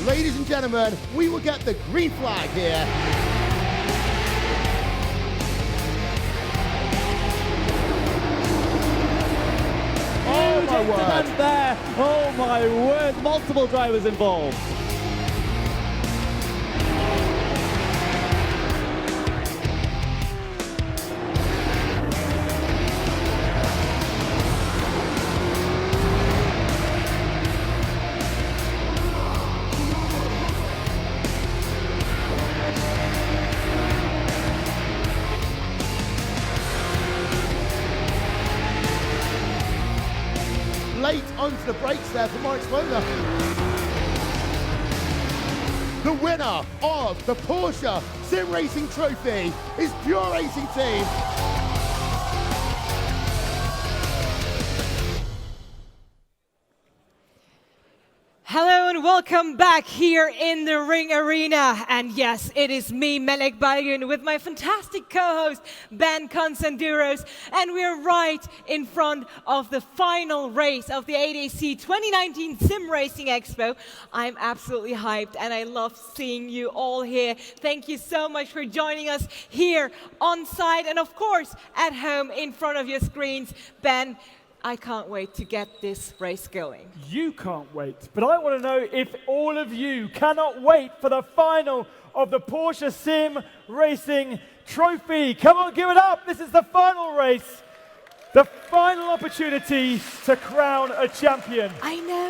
Ladies and gentlemen, we will get the green flag here. Oh my word! There. Oh my word! Multiple drivers involved. Late onto the brakes there for Mike Sloner. The winner of the Porsche SimRacing Trophy is Pure Racing Team. Hello and welcome back here in the Ring Arena. And yes, it is me, Melek Baygun, with my fantastic co-host, Ben Consanduros. And we're right in front of the final race of the ADAC 2019 SimRacing Expo. I'm absolutely hyped and I love seeing you all here. Thank you so much for joining us here on site and of course at home in front of your screens. Ben, I can't wait to get this race going. You can't wait, but I want to know if all of you cannot wait for the final of the Porsche Sim Racing Trophy. Come on, give it up. This is the final race. The final opportunity to crown a champion. I know.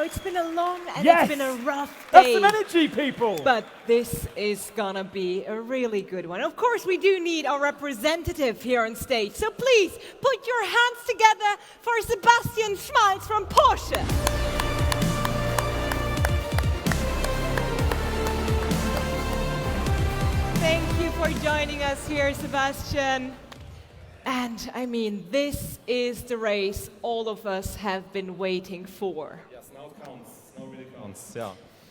It's been a long and Yes. it's been a rough That's day. some energy, people. But this is gonna be a really good one. Of course, we do need our representative here on stage. So please, put your hands together for Sebastian Schmalz from Porsche. Thank you for joining us here, Sebastian. And I mean, this is the race all of us have been waiting for. Yes, now it counts. Now it really counts, yeah.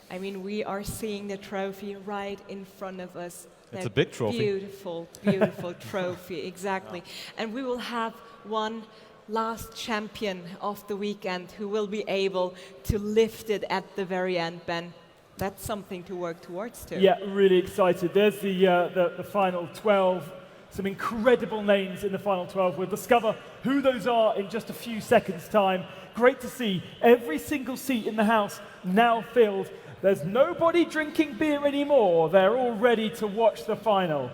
I mean, we are seeing the trophy right in front of us. It's That a big trophy. Beautiful, beautiful trophy, exactly. And we will have one last champion of the weekend who will be able to lift it at the very end, Ben. That's something to work towards too. Yeah, really excited. There's the final 12. Some incredible names in the final 12. We'll discover who those are in just a few seconds' time. Great to see every single seat in the house now filled. There's nobody drinking beer anymore. They're all ready to watch the final.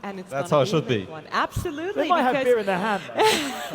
And it's That's gonna how it should a big be. one. Absolutely. They might have because beer in their hand.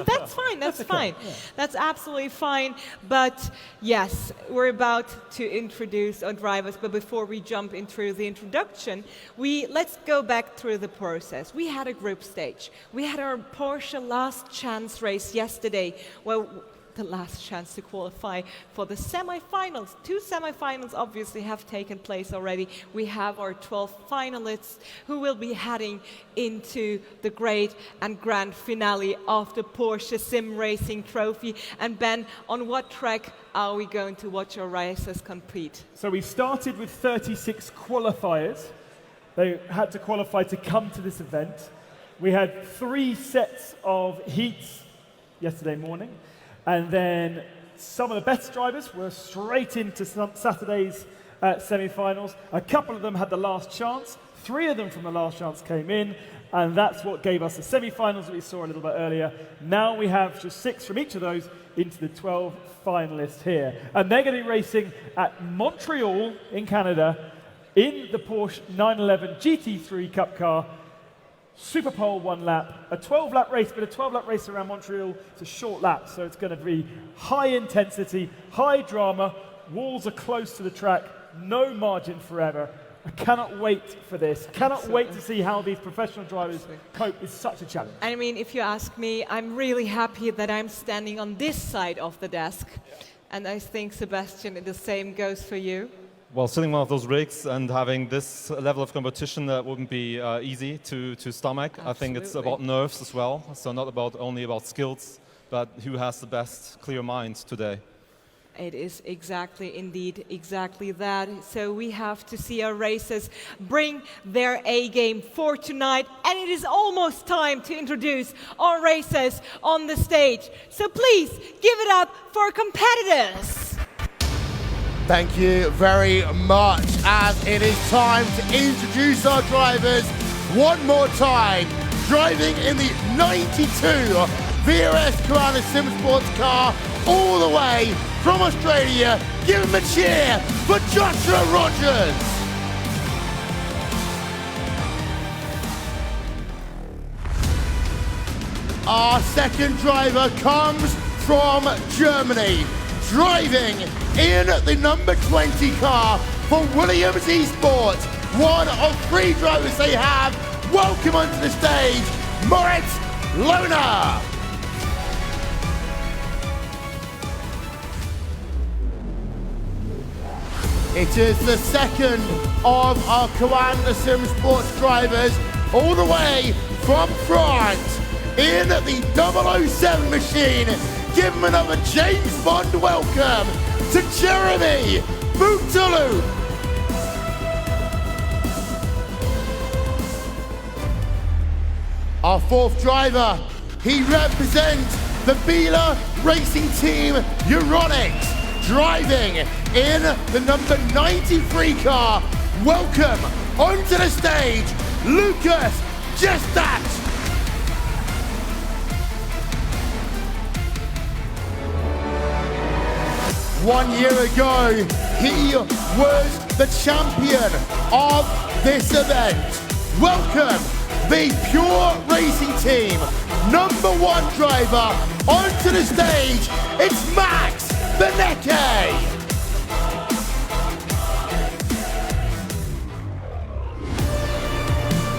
That's fine, that's okay, fine. yeah. That's absolutely fine. But yes, we're about to introduce our drivers, but before we jump into the introduction, let's go back through the process. We had a group stage. We had our Porsche last chance race yesterday. Well, the last chance to qualify for the semifinals. 2 semifinals obviously have taken place already. We have our 12 finalists who will be heading into the great and grand finale of the Porsche Sim Racing Trophy. And Ben, on what track are we going to watch our racers compete? So we started with 36 qualifiers. They had to qualify to come to this event. We had 3 sets of heats yesterday morning. And then some of the best drivers were straight into Saturday's semi-finals. A couple of them had the last chance. 3 of them from the last chance came in. And that's what gave us the semi-finals that we saw a little bit earlier. Now we have just 6 from each of those into the 12 finalists here. And they're going to be racing at Montreal in Canada in the Porsche 911 GT3 Cup car. Super pole 1 lap, a 12-lap race, but a 12-lap race around Montreal, it's a short lap, so it's going to be high intensity, high drama, walls are close to the track, no margin for error. I cannot wait for this. Cannot wait to see how these professional drivers cope with such a challenge. I mean, if you ask me, I'm really happy that I'm standing on this side of the desk. And I think, Sebastian, the same goes for you. Well, sitting one of those rigs and having this level of competition, that wouldn't be easy to stomach. Absolutely. I think it's about nerves as well. So not only about skills, but who has the best clear mind today. It is indeed exactly that. So we have to see our racers bring their A-game for tonight. And it is almost time to introduce our racers on the stage. So please give it up for competitors. Thank you very much, as it is time to introduce our drivers one more time. Driving in the 92 VRS Koanda Sim Sports car all the way from Australia. Give him a cheer for Joshua Rogers. Our second driver comes from Germany, driving in the number 20 car for Williams Esports. One of 3 drivers they have. Welcome onto the stage, Moritz Lohner. It is the second of our Koanda Sim Sports drivers, all the way from France, in the 007 machine. Give him another James Bond welcome to Jeremy Boutoulou. Our fourth driver, he represents the Biela Racing Team Euronics, driving in the number 93 car. Welcome onto the stage, Lucas Gestat. One year ago, he was the champion of this event. Welcome, the Pure Racing Team number 1 driver onto the stage. It's Max Benecke.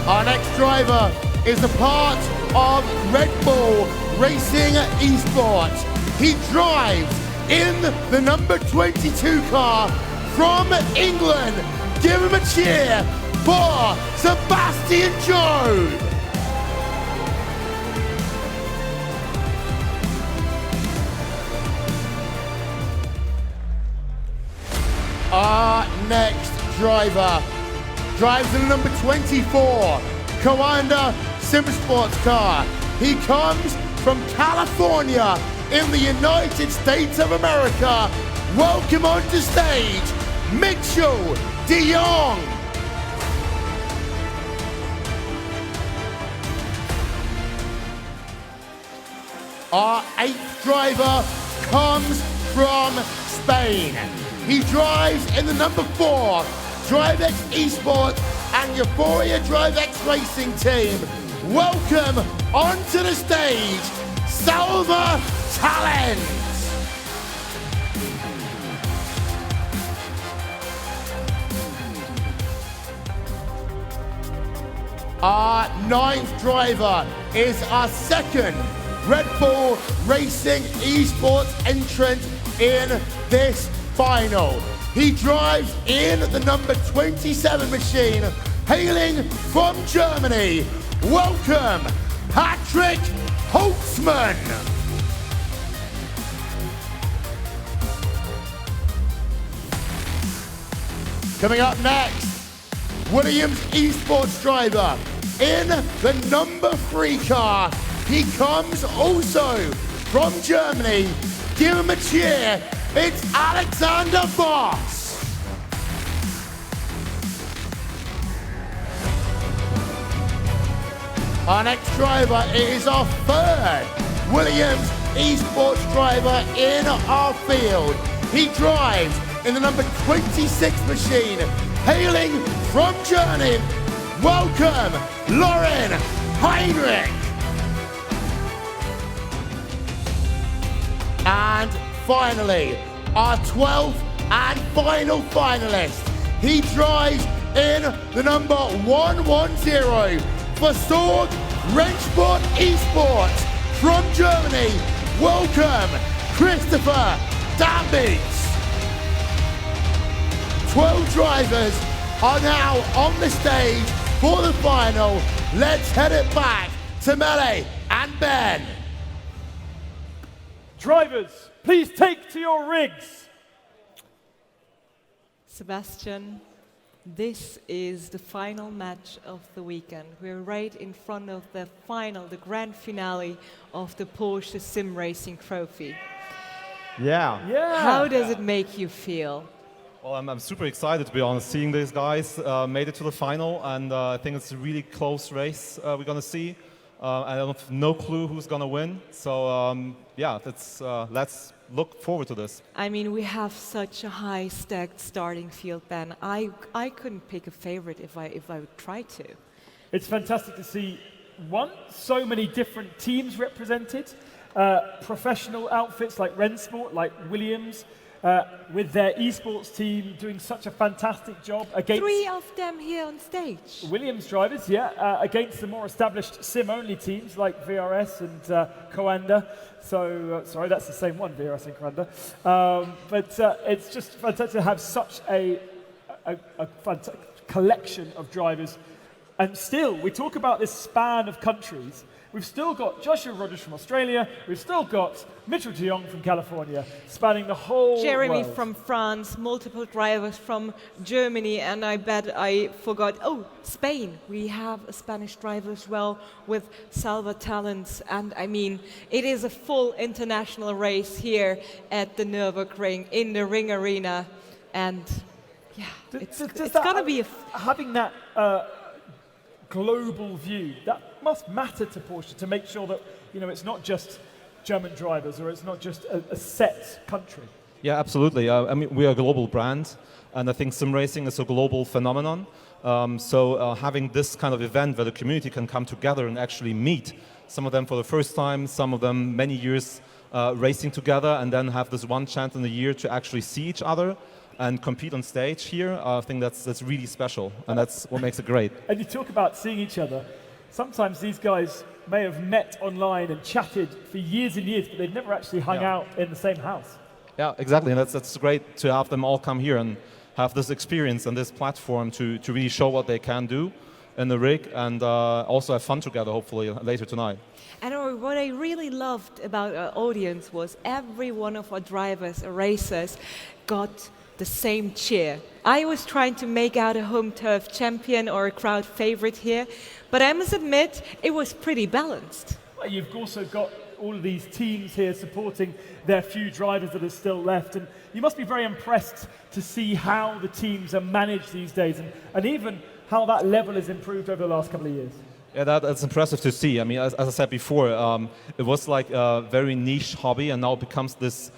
Our next driver is a part of Red Bull Racing Esports. He drives in the number 22 car from England. Give him a cheer for Sebastian Joe. Our next driver drives in the number 24 Koanda Sim Sports car. He comes from California in the United States of America. Welcome onto stage, Mitchell de Jong. Our 8th driver comes from Spain. He drives in the number 4 DriveX Esports and Euphoria DriveX Racing Team. Welcome onto the stage, Salva Talent. Our 9th driver is our second Red Bull Racing Esports entrant in this final. He drives in the number 27 machine, hailing from Germany. Welcome, Patrick Holtzman. Coming up next, Williams Esports driver in the number 3 car. He comes also from Germany. Give him a cheer. It's Alexander Voss. Our next driver is our 3rd Williams Esports driver in our field. He drives in the number 26 machine, hailing from Germany. Welcome, Lauren Heinrich. And finally, our 12th and final finalist. He drives in the number 110 for Sorg Rennsport Esports from Germany. Welcome, Christopher Dambitz. 12 drivers are now on the stage for the final. Let's head it back to Mele and Ben. Drivers, please take to your rigs. Sebastian, this is the final match of the weekend. We're right in front of the final, the grand finale of the Porsche SimRacing trophy. Yeah. How does it make you feel? Well, I'm super excited, to be honest. Seeing these guys made it to the final, and I think it's a really close race we're going to see. I have no clue who's going to win. So, yeah, let's look forward to this. I mean, we have such a high-stacked starting field, Ben. I couldn't pick a favorite if I would try to. It's fantastic to see, so many different teams represented, professional outfits like Rennsport, like Williams, with their esports team doing such a fantastic job against 3 of them here on stage. Williams drivers, against the more established sim-only teams like VRS and Coanda. So, sorry, that's the same one, VRS and Coanda. But it's just fantastic to have such a fantastic collection of drivers. And still, we talk about this span of countries. We've still got Joshua Rogers from Australia. We've still got Mitchell de Jong from California, spanning the whole Jeremy world. from France, multiple drivers from Germany, and I bet I forgot, Spain. We have a Spanish driver as well with Salva Talents. And I mean, it is a full international race here at the Nürburgring in the Ring Arena. And yeah, it's going to be having that global view, that must matter to Porsche to make sure that it's not just German drivers or it's not just a set country. Yeah, absolutely. I mean, we are a global brand, and I think sim racing is a global phenomenon. So having this kind of event where the community can come together and actually meet, some of them for the first time, some of them many years racing together, and then have this one chance in the year to actually see each other and compete on stage here, I think that's really special, and that's what makes it great. And you talk about seeing each other. Sometimes these guys may have met online and chatted for years and years, but they've never actually hung out in the same house. Yeah, exactly, and that's great to have them all come here and have this experience and this platform to really show what they can do in the rig, and also have fun together, hopefully, later tonight. And what I really loved about our audience was every one of our drivers or racers got the same cheer. I was trying to make out a home turf champion or a crowd favorite here, but I must admit it was pretty balanced. Well, you've also got all of these teams here supporting their few drivers that are still left, and you must be very impressed to see how the teams are managed these days, and even how that level has improved over the last couple of years. Yeah, that's impressive to see. I mean, as I said before, it was like a very niche hobby, and now it becomes this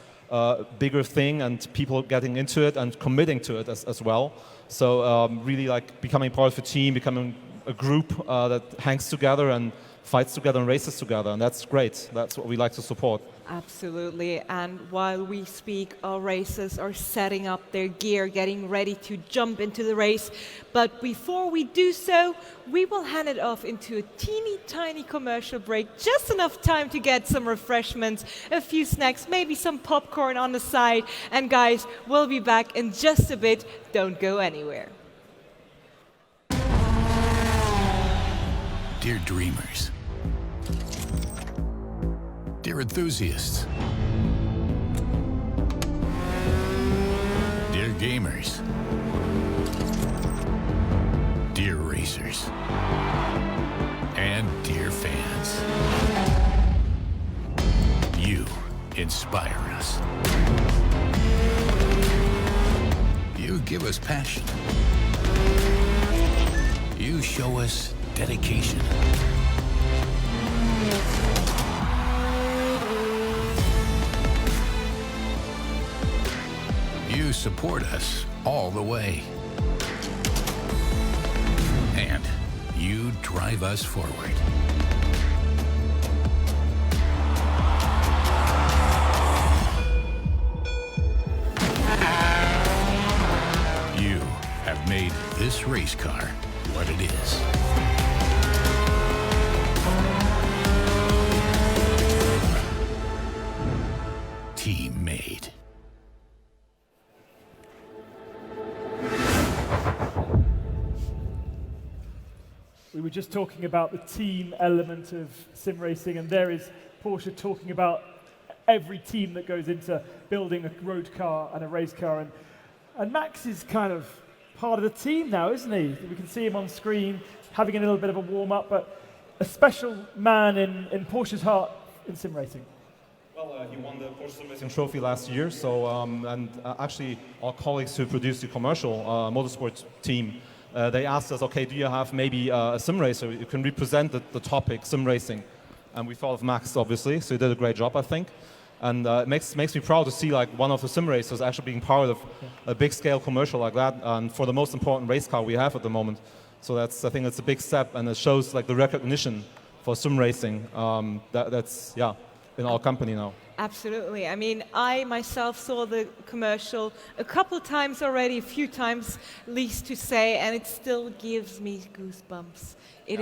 bigger thing, and people getting into it and committing to it as well. So really like becoming part of a team, becoming a group that hangs together and fights together and races together, and that's great. That's what we like to support. Absolutely, and while we speak, our racers are setting up their gear, getting ready to jump into the race. But before we do so, we will hand it off into a teeny tiny commercial break, just enough time to get some refreshments, a few snacks, maybe some popcorn on the side. And guys, we'll be back in just a bit. Don't go anywhere. Dear dreamers, dear enthusiasts, dear gamers, dear racers, and dear fans, you inspire us. You give us passion. You show us dedication. You support us all the way. And you drive us forward. You have made this race car what it is. Team made. We were just talking about the team element of sim racing, and there is Porsche talking about every team that goes into building a road car and a race car. And Max is kind of part of the team now, isn't he? We can see him on screen having a little bit of a warm-up, but a special man in Porsche's heart in sim racing. Well, Well, he won the Porsche SimRacing trophy last year. So, actually, our colleagues who produced the commercial motorsport team, they asked us, okay, do you have maybe a sim racer who can represent the topic sim racing? And we thought of Max, obviously. So he did a great job, I think. And it makes me proud to see like one of the sim racers actually being part of a big scale commercial like that, and for the most important race car we have at the moment. So I think it's a big step, and it shows like the recognition for sim racing that's in our company now. Absolutely. I mean, I myself saw the commercial a couple of times already, a few times, least to say, and it still gives me goosebumps. It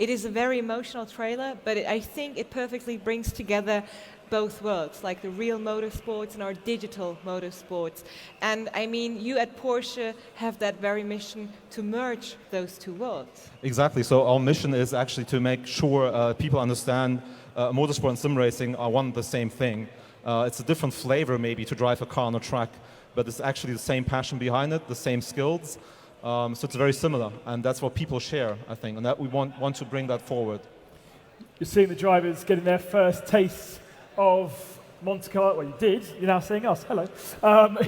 is a very emotional trailer, but I think it perfectly brings together both worlds, like the real motorsports and our digital motorsports. And I mean, you at Porsche have that very mission to merge those two worlds. Exactly. So our mission is actually to make sure people understand motorsport and sim racing are one and the same thing. It's a different flavor maybe to drive a car on a track, but it's actually the same passion behind it, the same skills. So it's very similar, and that's what people share, I think, and that we want to bring that forward. You're seeing the drivers getting their first taste of Monte Carlo. Well, you did. You're now seeing us. Hello.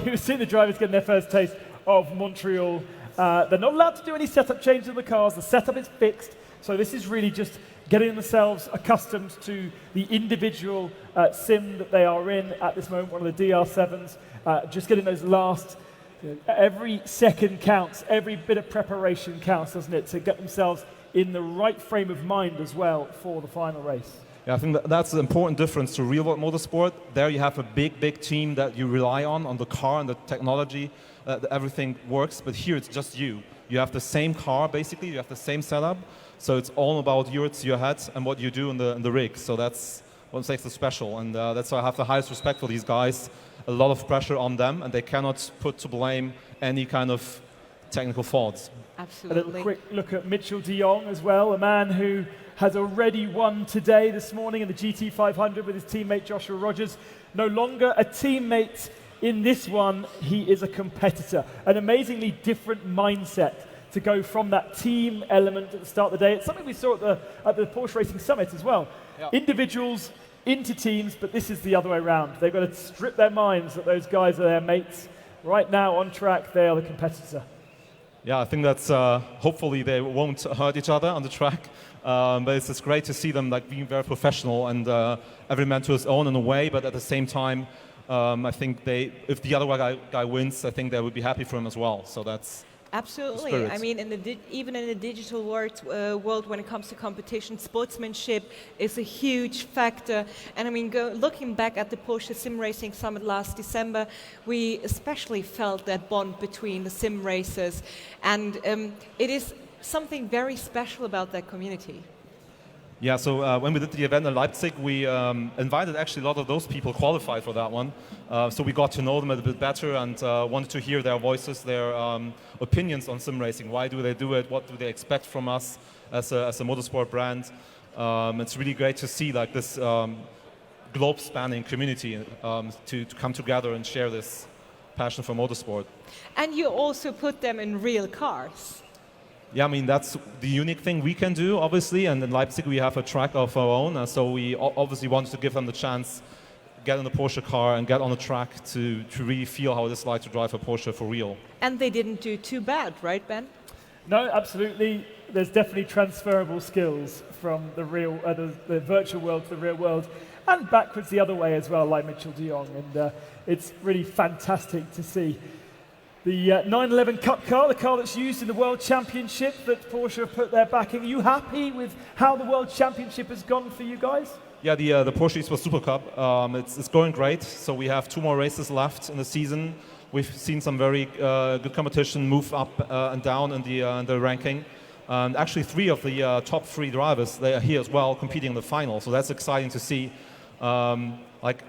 You're seeing the drivers getting their first taste of Montreal. They're not allowed to do any setup changes in the cars. The setup is fixed. So this is really just getting themselves accustomed to the individual sim that they are in at this moment, one of the DR7s. Just getting those last, every second counts, every bit of preparation counts, doesn't it, to get themselves in the right frame of mind as well for the final race. Yeah, I think that's an important difference to real-world motorsport. There you have a big team that you rely on the car and the technology, everything works, but here it's just you. You have the same car, basically, you have the same setup, so it's all about your head and what you do in the rig, so that's what makes it special, and that's why I have the highest respect for these guys. A lot of pressure on them, and they cannot put to blame any kind of technical faults. Absolutely. A little quick look at Mitchell de Jong as well, a man who has already won today, this morning, in the GT500 with his teammate Joshua Rogers. No longer a teammate in this one, he is a competitor. An amazingly different mindset to go from that team element at the start of the day. It's something we saw at the Porsche Racing Summit as well. Yeah. Individuals into teams, but this is the other way around. They've got to strip their minds that those guys are their mates. Right now on track, they are the competitor. Yeah, I think that's hopefully they won't hurt each other on the track. But it's great to see them like being very professional and every man to his own in a way. But at the same time, I think if the other guy wins, I think they would be happy for him as well. So that's absolutely. I mean, even in the digital world, when it comes to competition, sportsmanship is a huge factor. And I mean, looking back at the Porsche SimRacing Summit last December, we especially felt that bond between the sim racers, and it is something very special about that community. Yeah, so when we did the event in Leipzig, we invited actually a lot of those people qualified for that one. So we got to know them a bit better and wanted to hear their voices, their opinions on sim racing. Why do they do it? What do they expect from us as a motorsport brand? It's really great to see like this globe-spanning community to come together and share this passion for motorsport. And you also put them in real cars. Yeah, I mean, that's the unique thing we can do, obviously, and in Leipzig we have a track of our own, so we obviously wanted to give them the chance, get in the Porsche car and get on the track to really feel how it is like to drive a Porsche for real. And they didn't do too bad, right, Ben? No, absolutely. There's definitely transferable skills from the virtual world to the real world, and backwards the other way as well, like Mitchell de Jong, and it's really fantastic to see. The 911 Cup car, the car that's used in the World Championship that Porsche have put their backing. Are you happy with how the World Championship has gone for you guys? Yeah, the Porsche Expo Super Cup, it's going great. So we have 2 more races left in the season. We've seen some very good competition move up and down in the ranking. And actually 3 of the top 3 drivers, they are here as well competing in the final. So that's exciting to see.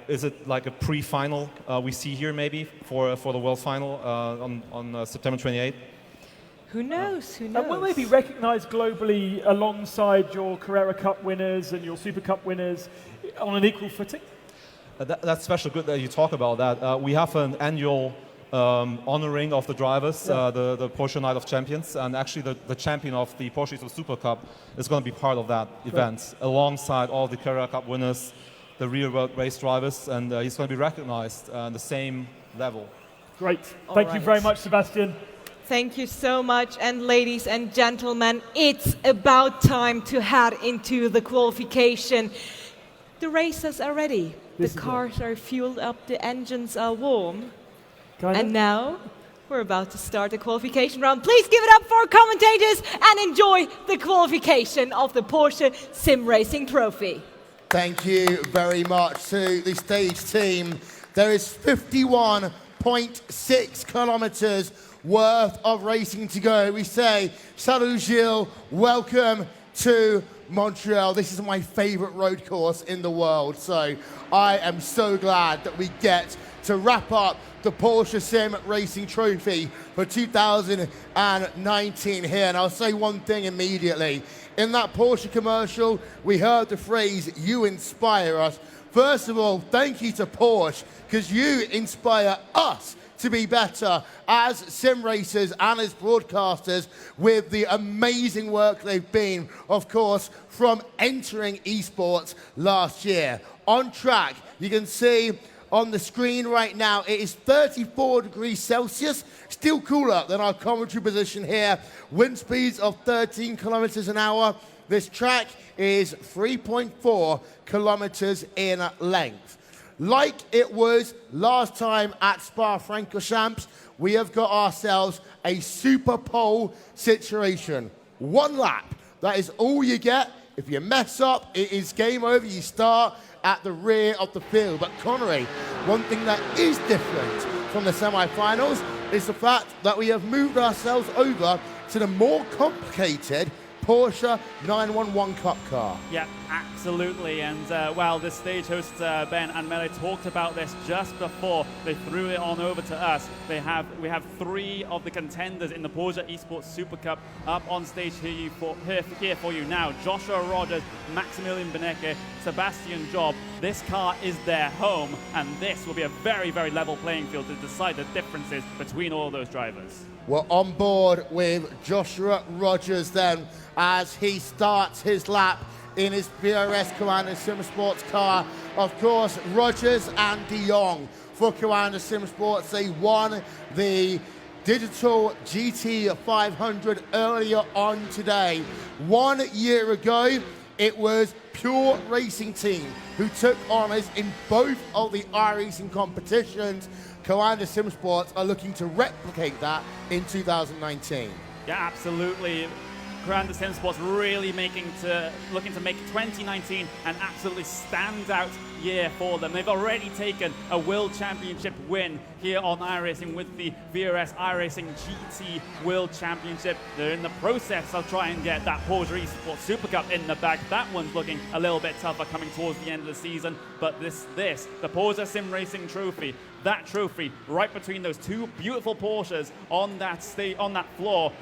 Is it like a pre-final we see here maybe for the World Final on September 28th? Who knows? Who knows? And will they be recognized globally alongside your Carrera Cup winners and your Super Cup winners on an equal footing? That's special. Good that you talk about that. We have an annual honoring of the drivers, the Porsche Night of Champions, and actually the champion of the Porsche Super Cup is going to be part of that event, alongside all the Carrera Cup winners. the real world race drivers, and he's going to be recognized on the same level. Great. All Thank you right. very much, Sebastian. Thank you so much. And ladies and gentlemen, it's about time to head into the qualification. The races are ready. This The is cars are fueled up, the engines are warm. Kind And of? now we're about to start the qualification round. Please give it up for our commentators and enjoy the qualification of the Porsche SimRacing Trophy. Thank you very much to the stage team. There is 51.6 kilometers worth of racing to go. We say, salut Gilles, welcome to Montreal. This is my favorite road course in the world, so I am so glad that we get to wrap up the Porsche Sim Racing Trophy for 2019 here. And I'll say one thing immediately. In that Porsche commercial, we heard the phrase, "You inspire us." First of all, thank you to Porsche, because you inspire us to be better as sim racers and as broadcasters with the amazing work they've been, of course, from entering esports last year. On track, you can see on the screen right now, it is 34 degrees Celsius, still cooler than our commentary position here. Wind speeds of 13 kilometers an hour. This track is 3.4 kilometers in length. Like it was last time at Spa-Francorchamps, we have got ourselves a super pole situation. One lap, that is all you get. If you mess up, it is game over. You start at the rear of the field. But Connery, one thing that is different from the semi-finals is the fact that we have moved ourselves over to the more complicated Porsche 911 Cup car. Yeah, absolutely. And well, the stage hosts Ben and Mele talked about this just before they threw it on over to us. We have 3 of the contenders in the Porsche Esports Super Cup up on stage here for you now. Joshua Rogers, Maximilian Benecke, Sebastian Job. This car is their home, and this will be a very, very level playing field to decide the differences between all those drivers. We're on board with Joshua Rogers then as he starts his lap in his VRS Commander Sim Sports car. Of course, Rogers and De Jong for Commander Sim Sports. They won the Digital GT 500 earlier on today. 1 year ago, it was Pure Racing Team who took honours in both of the iRacing competitions. Commander Sim Sports are looking to replicate that in 2019. Yeah, absolutely. Commander Sim Sports really looking to make 2019 an absolutely standout year for them. They've already taken a World Championship win here on iRacing with the VRS iRacing GT World Championship. They're in the process of trying to get that Porsche Esports Super Cup in the bag. That one's looking a little bit tougher coming towards the end of the season. But the Porsche SimRacing Trophy, that trophy right between those 2 beautiful Porsches on that floor,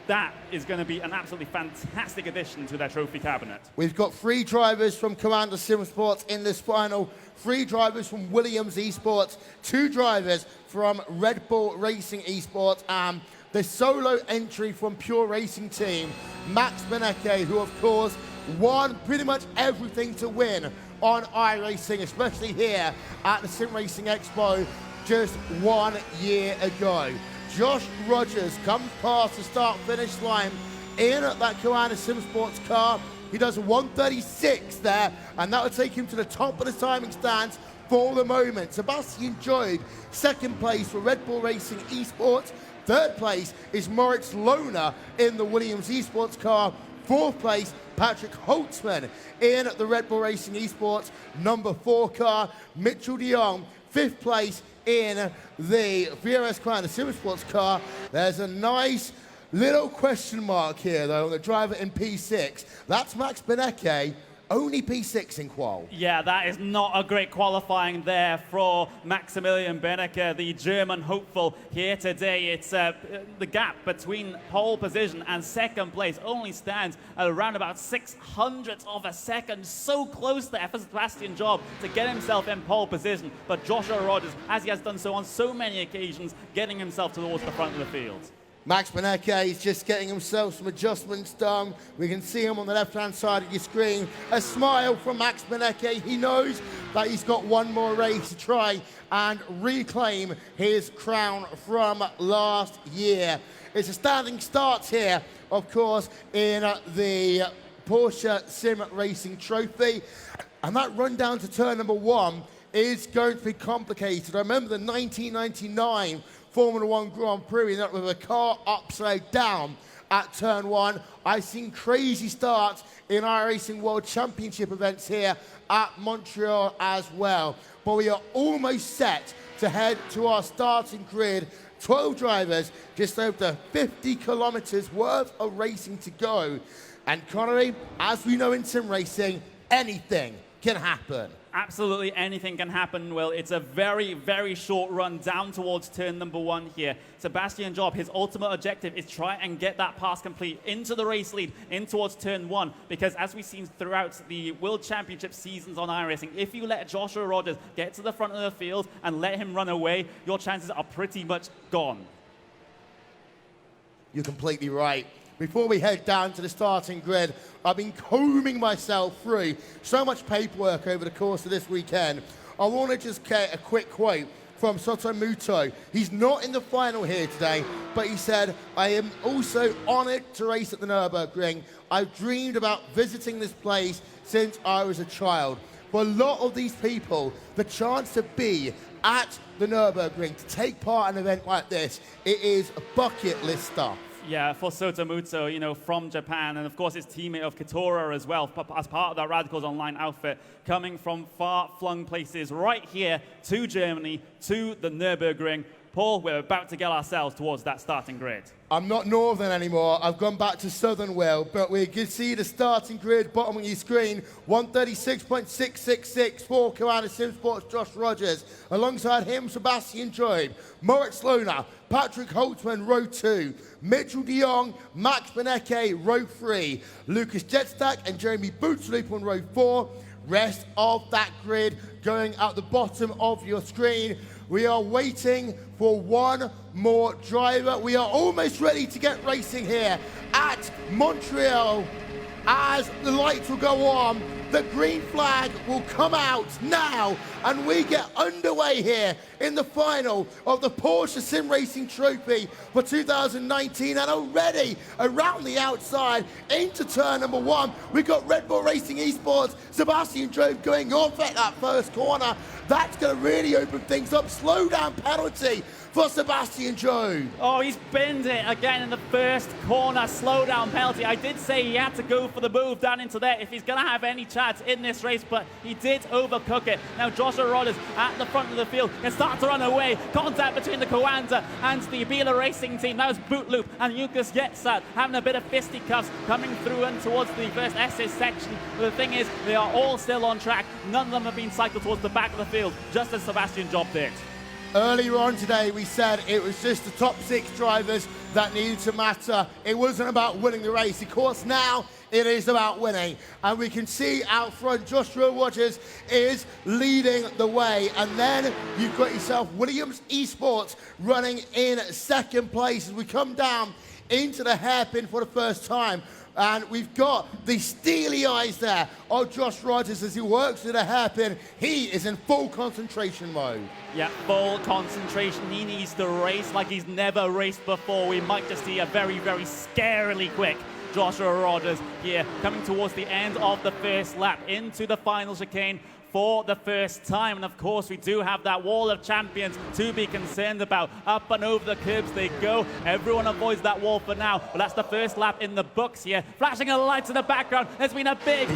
that is going to be an absolutely fantastic addition to their trophy cabinet. We've got 3 drivers from Commander Sim Sports in this final, 3 drivers from Williams Esports, 2 drivers from Red Bull Racing Esports, and the solo entry from Pure Racing Team, Max Benecke, who of course won pretty much everything to win on iRacing, especially here at the SimRacing Expo just 1 year ago. Josh Rogers comes past the start-finish line in that Commander Sim Sports car. He does a 1:36 there, and that will take him to the top of the timing stands for the moment. Sebastian Job, 2nd place for Red Bull Racing Esports. 3rd place is Moritz Lohner in the Williams Esports car. 4th place, Patrick Holtzman in the Red Bull Racing Esports number 4 car. Mitchell de Jong, 5th place in the VRS Commander Sim Sports car. There's a nice little question mark here, though, on the driver in P6. That's Max Benecke, only P6 in qual. Yeah, that is not a great qualifying there for Maximilian Benecke, the German hopeful here today. It's the gap between pole position and 2nd place only stands at around about 600ths of a second. So close there for Sebastian Job to get himself in pole position. But Joshua Rogers, as he has done so on so many occasions, getting himself towards the front of the field. Max Benecke is just getting himself some adjustments done. We can see him on the left-hand side of your screen. A smile from Max Benecke. He knows that he's got one more race to try and reclaim his crown from last year. It's a standing start here, of course, in the Porsche SimRacing Trophy. And that run down to turn number 1 is going to be complicated. I remember the 1999 Formula 1 Grand Prix, that with a car upside down at turn 1. I've seen crazy starts in iRacing World Championship events here at Montreal as well. But we are almost set to head to our starting grid. 12 drivers, just over 50 kilometers worth of racing to go. And Connery, as we know in sim racing, anything can happen. Absolutely anything can happen, Will. It's a very, very short run down towards turn number 1 here. Sebastian Job, his ultimate objective is try and get that pass complete into the race lead, in towards turn 1, because as we've seen throughout the World Championship seasons on iRacing, if you let Joshua Rogers get to the front of the field and let him run away, your chances are pretty much gone. You're completely right. Before we head down to the starting grid, I've been combing myself through so much paperwork over the course of this weekend. I want to just get a quick quote from Soto Muto. He's not in the final here today, but he said, "I am also honored to race at the Nürburgring. I've dreamed about visiting this place since I was a child." For a lot of these people, the chance to be at the Nürburgring, to take part in an event like this, it is bucket list stuff. Yeah, for Soto Muto, you know, from Japan, and of course his teammate of Katora as well, as part of that Radicals Online outfit, coming from far-flung places right here to Germany, to the Nürburgring. Paul, we're about to get ourselves towards that starting grid. I'm not northern anymore. I've gone back to southern, Will, but we can see the starting grid bottom of your screen. 136.666 for Commander SimSports Josh Rogers. Alongside him, Sebastian Job, Moritz Lohner, Patrick Holtzman, row 2. Mitchell de Jong, Max Benecke, row 3. Lucas Jetstack and Jeremy Bootsloop on row 4. Rest of that grid going at the bottom of your screen. We are waiting for one more driver. We are almost ready to get racing here at Montreal. As the lights will go on, the green flag will come out now, and we get underway here in the final of the Porsche SimRacing Trophy for 2019. And already around the outside into turn number 1, we've got Red Bull Racing Esports, Sebastian Job going off at that first corner. That's going to really open things up. Slow down penalty for Sebastian Job. Oh, he's binned it again in the first corner. Slow down penalty. I did say he had to go for the move down into there if he's going to have any chance in this race, but he did overcook it. Now Joshua Rogers at the front of the field can start to run away. Contact between the Coanda and the Biela Racing team. That was Bootloop and Lucas Yetsat having a bit of fisticuffs coming through and towards the first SS section. But the thing is, they are all still on track. None of them have been cycled towards the back of the field, just as Sebastian Job did. Earlier on today, we said it was just the top 6 drivers that needed to matter. It wasn't about winning the race. Of course, now it is about winning. And we can see out front, Joshua Rogers is leading the way. And then you've got yourself Williams Esports running in second place as we come down into the hairpin for the first time. And we've got the steely eyes there of Josh Rogers as he works through the hairpin. He is in full concentration mode. Yeah, full concentration. He needs to race like he's never raced before. We might just see a very, very scarily quick Joshua Rogers here coming towards the end of the first lap into the final chicane for the first time. And of course, we do have that wall of champions to be concerned about. Up and over the curbs they go. Everyone avoids that wall for now, but that's the first lap in the books here. Flashing a light in the background. There's been a big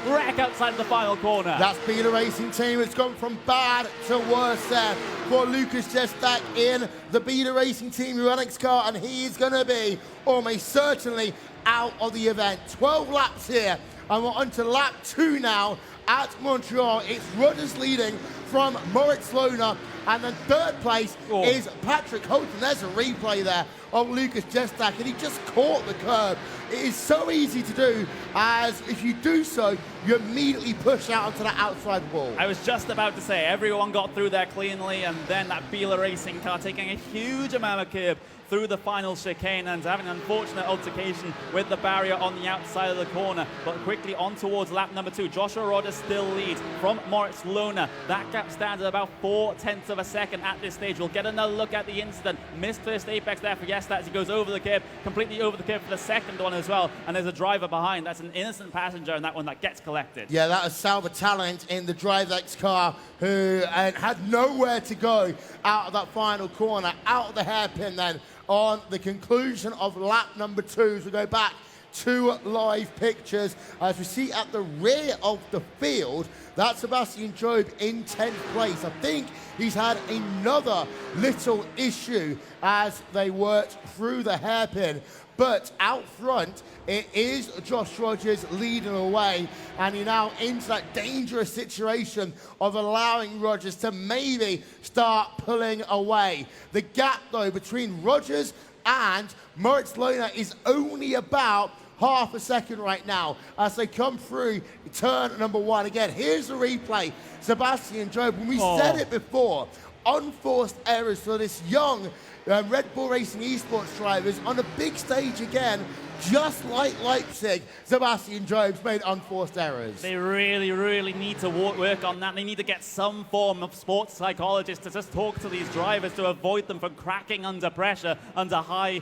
wreck outside the final corner. That's Biela Racing team. It's gone from bad to worse there for Lucas Jestak in the Biela Racing team Runix car, and he's going to be almost certainly out of the event. 12 laps here, and we're on to lap 2 now at Montreal. It's Rogers leading from Moritz Lohner, and then third place is Patrick Holton. There's a replay there of Lucas Jestak, and he just caught the curb. It is so easy to do, as if you do so, you immediately push out onto the outside wall. I was just about to say, everyone got through there cleanly, and then that Biela Racing car taking a huge amount of curb through the final chicane and having an unfortunate altercation with the barrier on the outside of the corner, but quickly on towards lap number 2. Joshua Rogers still leads from Moritz Lohner. That gap stands at about 0.4 of a second at this stage. We'll get another look at the incident. Missed first apex there for Yesta as he goes over the curb, completely over the curb for the second one as well. And there's a driver behind. That's an innocent passenger in that one that gets collected. Yeah, that was Salva Talent in the DriveX car who had nowhere to go out of that final corner, out of the hairpin then on the conclusion of lap number 2. As we go back to live pictures, as we see at the rear of the field, that's Sebastian Job in 10th place. I think he's had another little issue as they worked through the hairpin. But out front, it is Josh Rogers leading away, and you're now into that dangerous situation of allowing Rogers to maybe start pulling away. The gap, though, between Rogers and Moritz Lohner is only about half a second right now as they come through turn number 1. Again, here's the replay. Sebastian Job, when we said it before, unforced errors for this young Red Bull Racing esports drivers on a big stage again. Just like Leipzig, Sebastian Job's made unforced errors. They really need to work on that. They need to get some form of sports psychologist to just talk to these drivers to avoid them from cracking under pressure, under high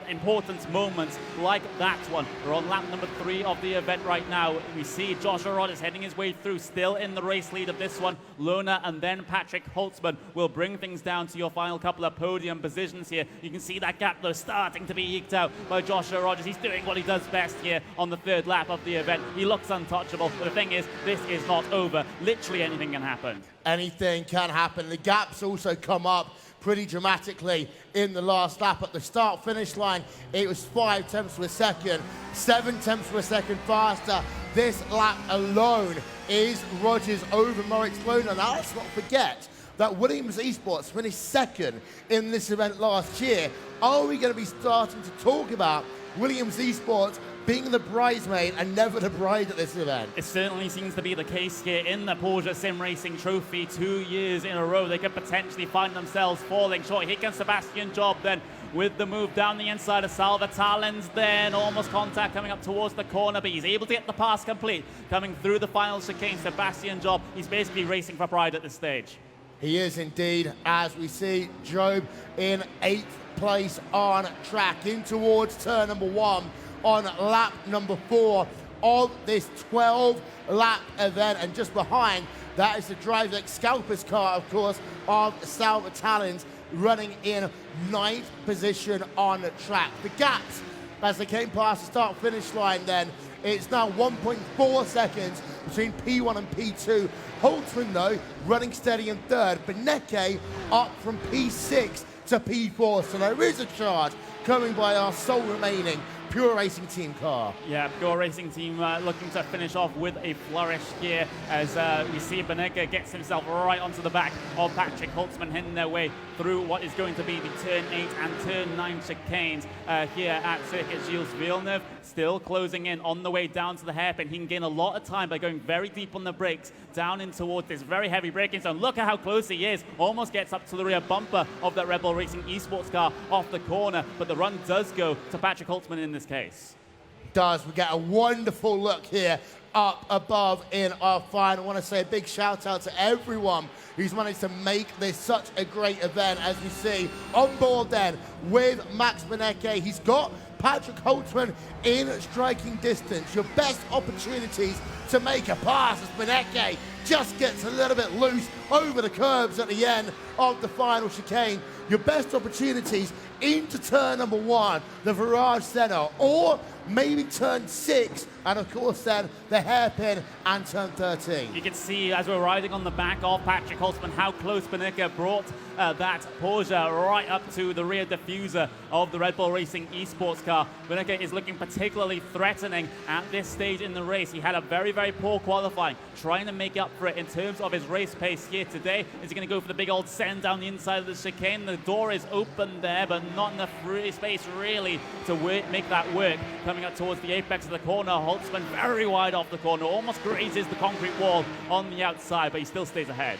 importance moments like that one. We're on lap number 3 of the event right now. We see Joshua Rogers heading his way through, still in the race lead of this one. Lohner and then Patrick Holtzman will bring things down to your final couple of podium positions here. You can see that gap, though, starting to be eked out by Joshua Rogers. He's doing what he does best here on the 3rd lap of the event. He looks untouchable, but the thing is, this is not over. Literally anything can happen. Anything can happen. The gaps also come up pretty dramatically in the last lap. At the start-finish line, it was 5 tenths of a second, 7 tenths of a second faster. This lap alone is Rogers over Moritz Lohner. Now, let's not forget that Williams Esports finished 2nd in this event last year. Are we going to be starting to talk about Williams Esports being the bridesmaid and never the bride at this event? It certainly seems to be the case here in the Porsche SimRacing Trophy. 2 years in a row, they could potentially find themselves falling short. Here comes Sebastian Job then with the move down the inside of Salva Talens, then almost contact coming up towards the corner, but he's able to get the pass complete. Coming through the final chicane, Sebastian Job, he's basically racing for pride at this stage. He is indeed, as we see Job in 8th place on track, in towards turn number 1 on lap number 4 of this 12-lap event. And just behind, that is the DriveX Scalpers car, of course, of Salva Talens, running in 9th position on the track. The gaps, as they came past the start-finish line then, it's now 1.4 seconds between P1 and P2. Holtzman, though, running steady in 3rd. Beneke up from P6 to P4. So there is a charge coming by our sole remaining Pure Racing Team car. Yeah, Pure Racing Team looking to finish off with a flourish here as we see Beneke gets himself right onto the back of Patrick Holtzman, heading their way through what is going to be the turn 8 and turn 9 chicanes here at Circuit Gilles Villeneuve. Still closing in on the way down to the hairpin. He can gain a lot of time by going very deep on the brakes, down in towards this very heavy braking zone. Look at how close he is. Almost gets up to the rear bumper of that Red Bull Racing esports car off the corner, but the run does go to Patrick Holtzman in this case. Does. We get a wonderful look here up above in our final. I want to say a big shout out to everyone who's managed to make this such a great event. As we see on board then with Max Beneke, he's got Patrick Holtzman in striking distance. Your best opportunities to make a pass as Beneke just gets a little bit loose over the curbs at the end of the final chicane. Your best opportunities into turn number 1, the Virage Center, or maybe turn 6, and of course then the hairpin and turn 13. You can see as we're riding on the back of Patrick Holtzman how close Beneke brought that Porsche right up to the rear diffuser of the Red Bull Racing esports car. Beneke is looking particularly threatening at this stage in the race. He had a very poor qualifying, trying to make up for it in terms of his race pace here today. Is he going to go for the big old send down the inside of the chicane? The door is open there, but not enough free space really to make that work. Coming up towards the apex of the corner, Holtzman very wide off the corner, almost grazes the concrete wall on the outside, but he still stays ahead.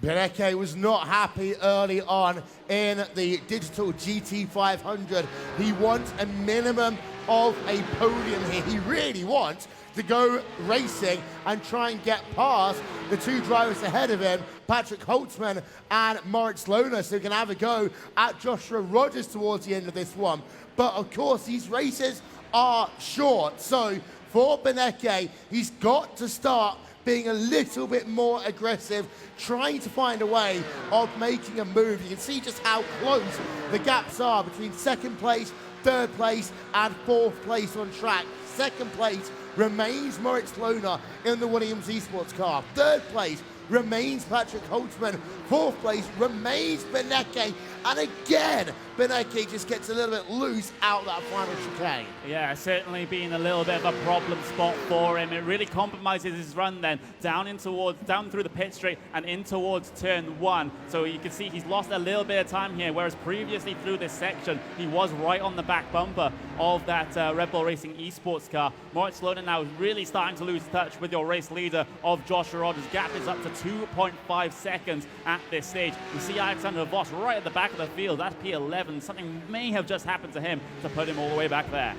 Beneke was not happy early on in the digital GT500. He wants a minimum of a podium here. He really wants to go racing and try and get past the two drivers ahead of him, Patrick Holtzman and Moritz Lohner, so he can have a go at Joshua Rogers towards the end of this one. But of course, these races are short. So for Beneke, he's got to start being a little bit more aggressive, trying to find a way of making a move. You can see just how close the gaps are between second place, third place, and fourth place on track. Second place remains Moritz Lohner in the Williams Esports car. Third place remains Patrick Holtzman. Fourth place remains Beneke. And again, Beneke just gets a little bit loose out that final chicane. Yeah, certainly been a little bit of a problem spot for him. It really compromises his run then down through the pit straight and in towards turn 1. So you can see he's lost a little bit of time here, whereas previously through this section, he was right on the back bumper of that Red Bull Racing Esports car. Moritz Lohner now really starting to lose touch with your race leader of Joshua Rogers. Gap is up to 2.5 seconds at this stage. You see Alexander Voss right at the back of the field. That's P11. Something may have just happened to him to put him all the way back there.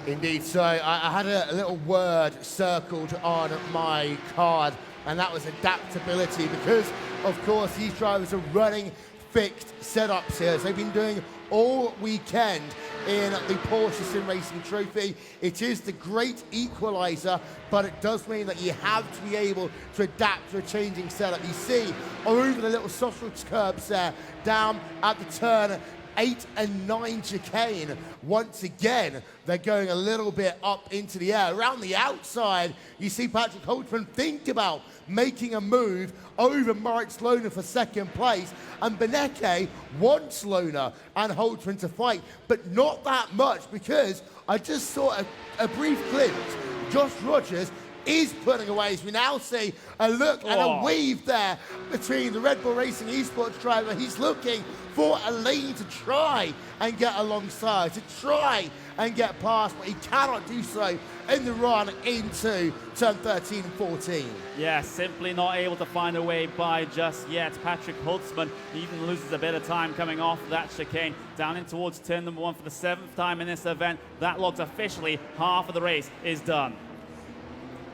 Indeed, so I had a little word circled on my card, and that was adaptability, because of course these drivers are running fixed setups here. So they've been doing all weekend in the Porsche SimRacing Trophy. It is the great equalizer, but it does mean that you have to be able to adapt to a changing setup. You see over the little sausage curbs there, down at the turn 8 and 9 chicane. Once again, they're going a little bit up into the air. Around the outside, you see Patrick Holtzman think about making a move over Moritz Lohner for second place. And Beneke wants Lohner and Holtzman to fight, but not that much, because I just saw a brief glimpse. Josh Rogers is putting away, as we now see a look and a weave there between the Red Bull Racing Esports driver. He's looking for a lane to try and get alongside, to try and get past, but he cannot do so in the run into turn 13 and 14. Yeah, simply not able to find a way by just yet. Patrick Holtzman even loses a bit of time coming off that chicane down in towards turn number 1 for the 7th time in this event. That logs officially half of the race is done.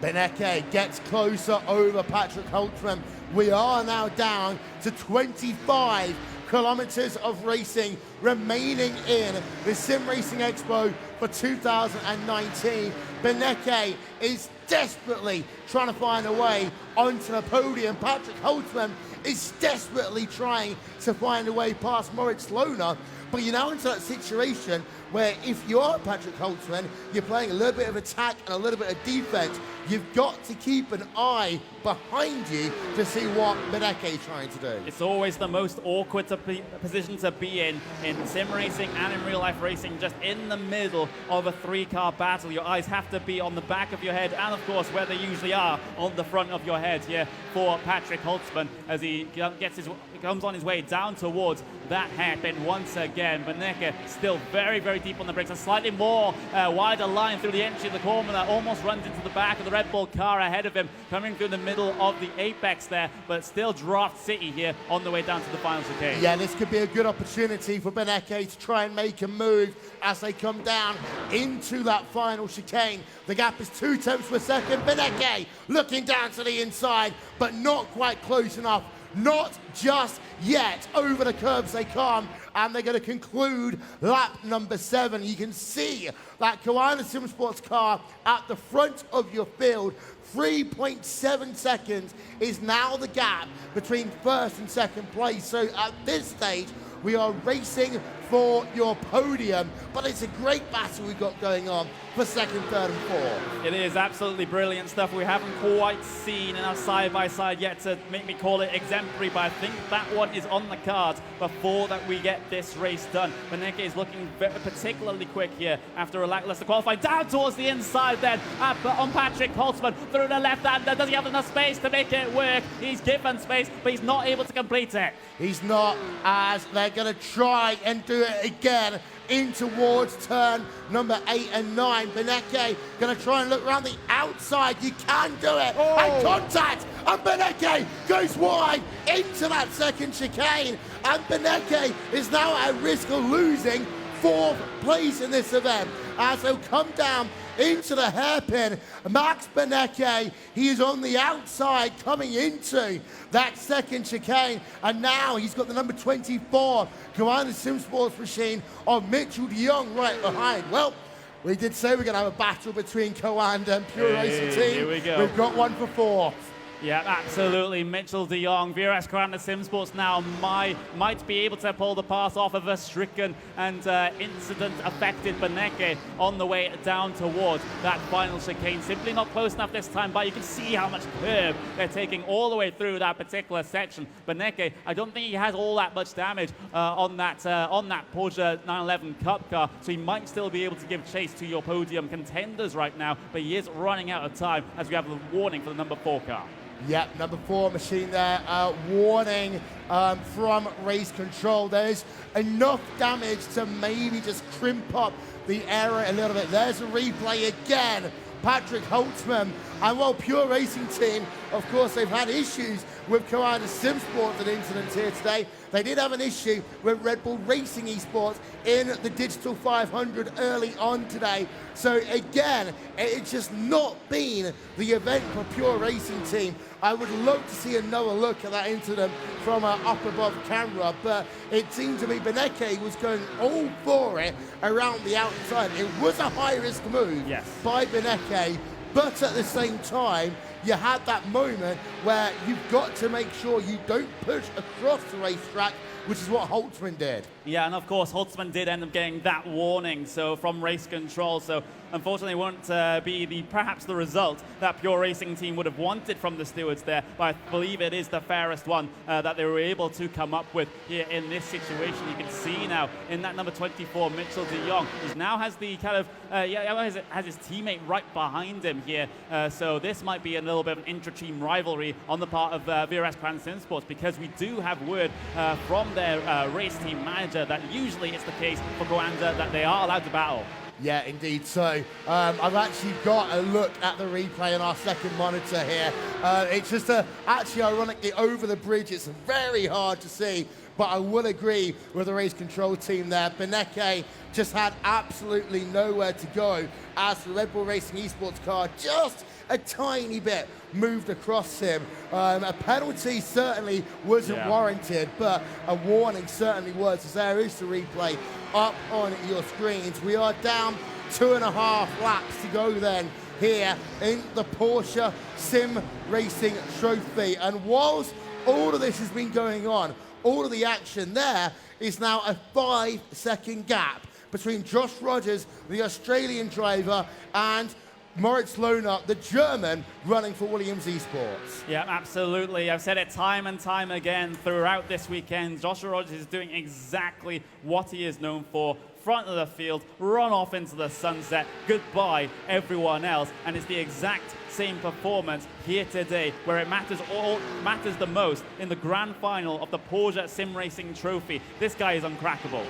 Beneke gets closer over Patrick Holtzman. We are now down to 25 kilometers of racing remaining in the SimRacing Expo for 2019. Beneke is desperately trying to find a way onto the podium. Patrick Holtzman is desperately trying to find a way past Moritz Lohner. But you're now into that situation where if you're Patrick Holtzman, you're playing a little bit of attack and a little bit of defense. You've got to keep an eye behind you to see what Beneke is trying to do. It's always the most awkward position to be in sim racing and in real life racing, just in the middle of a 3-car battle. Your eyes have to be on the back of your head and, of course, where they usually are, on the front of your head here for Patrick Holtzman as he comes on his way down towards that hairpin once again. Beneke still very, very deep on the brakes. A slightly more wider line through the entry of the corner that almost runs into the back of the Red Bull car ahead of him, coming through the middle of the apex there, but still Draft City here on the way down to the final chicane. Yeah, this could be a good opportunity for Beneke to try and make a move as they come down into that final chicane. The gap is 2 tenths per second. Beneke looking down to the inside, but not quite close enough. Not just yet. Over the curbs they come, and they're going to conclude lap number 7. You can see that Kawana SimSports car at the front of your field. 3.7 seconds is now the gap between first and second place. So at this stage, we are racing for your podium, but it's a great battle we've got going on for second, third, and fourth. It is absolutely brilliant stuff. We haven't quite seen enough side-by-side yet to make me call it exemplary, but I think that one is on the cards before that we get this race done. Beneke is looking particularly quick here after a lackluster qualifying. Down towards the inside then on Patrick Holtzman through the left-hander. Does he have enough space to make it work? He's given space, but he's not able to complete it. He's not, as they're going to try and do it again in towards turn number 8 and 9. Beneke going to try and look around the outside. You can do it. And contact. And Beneke goes wide into that second chicane. And Beneke is now at risk of losing 4th place in this event as he'll come down into the hairpin. Max Beneke, he is on the outside coming into that second chicane, and now he's got the number 24 Commander Sim Sports machine of Mitchell de Jong right behind. Well, we did say we're going to have a battle between Coanda and Pure Racing Team. Here we go. We've got 1 for 4. Yeah, absolutely. Mitchell de Jong, VRS Commander Sim Sports now might be able to pull the pass off of a stricken and incident-affected Beneke on the way down towards that final chicane. Simply not close enough this time, but you can see how much curb they're taking all the way through that particular section. Beneke, I don't think he has all that much damage on that Porsche 911 Cup car, so he might still be able to give chase to your podium contenders right now, but he is running out of time as we have the warning for the number 4 car. Yep, number 4 machine there, warning from race control. There's enough damage to maybe just crimp up the error a little bit. There's a replay again. Patrick Holtzman, and while Pure Racing Team, of course, they've had issues with Commander Sim Sports and incidents here today. They did have an issue with Red Bull Racing Esports in the Digital 500 early on today. So again, it's just not been the event for Pure Racing Team. I would love to see another look at that incident from up above camera, but it seemed to be Beneke was going all for it around the outside. It was a high-risk move by Beneke, but at the same time, you had that moment where you've got to make sure you don't push across the racetrack, which is what Holtzman did. Yeah, and of course, Holtzman did end up getting that warning from race control. So unfortunately, it won't be perhaps the result that Pure Racing Team would have wanted from the stewards there. But I believe it is the fairest one that they were able to come up with here in this situation. You can see now in that number 24, Mitchell de Jong, he now has the kind of has his teammate right behind him here. So this might be a little bit of an intra-team rivalry on the part of VRS Commander Sim Sports, because we do have word from their race team manager that usually it's the case for Coanda that they are allowed to battle. Yeah, indeed. So I've actually got a look at the replay on our second monitor here. It's just actually ironically over the bridge. It's very hard to see, but I will agree with the race control team there. Beneke just had absolutely nowhere to go as the Red Bull Racing Esports car just a tiny bit moved across him. A penalty certainly wasn't warranted, but a warning certainly was, as there is the replay up on your screens. We are down 2.5 laps to go then here in the Porsche Sim Racing Trophy. And whilst all of this has been going on, all of the action there is now a 5-second gap between Josh Rogers, the Australian driver, and Moritz Lohner, the German, running for Williams Esports. Yeah, absolutely. I've said it time and time again throughout this weekend. Joshua Rogers is doing exactly what he is known for. Front of the field, run off into the sunset, goodbye everyone else. And it's the exact same performance here today, where it matters the most in the grand final of the Porsche SimRacing Trophy. This guy is uncrackable.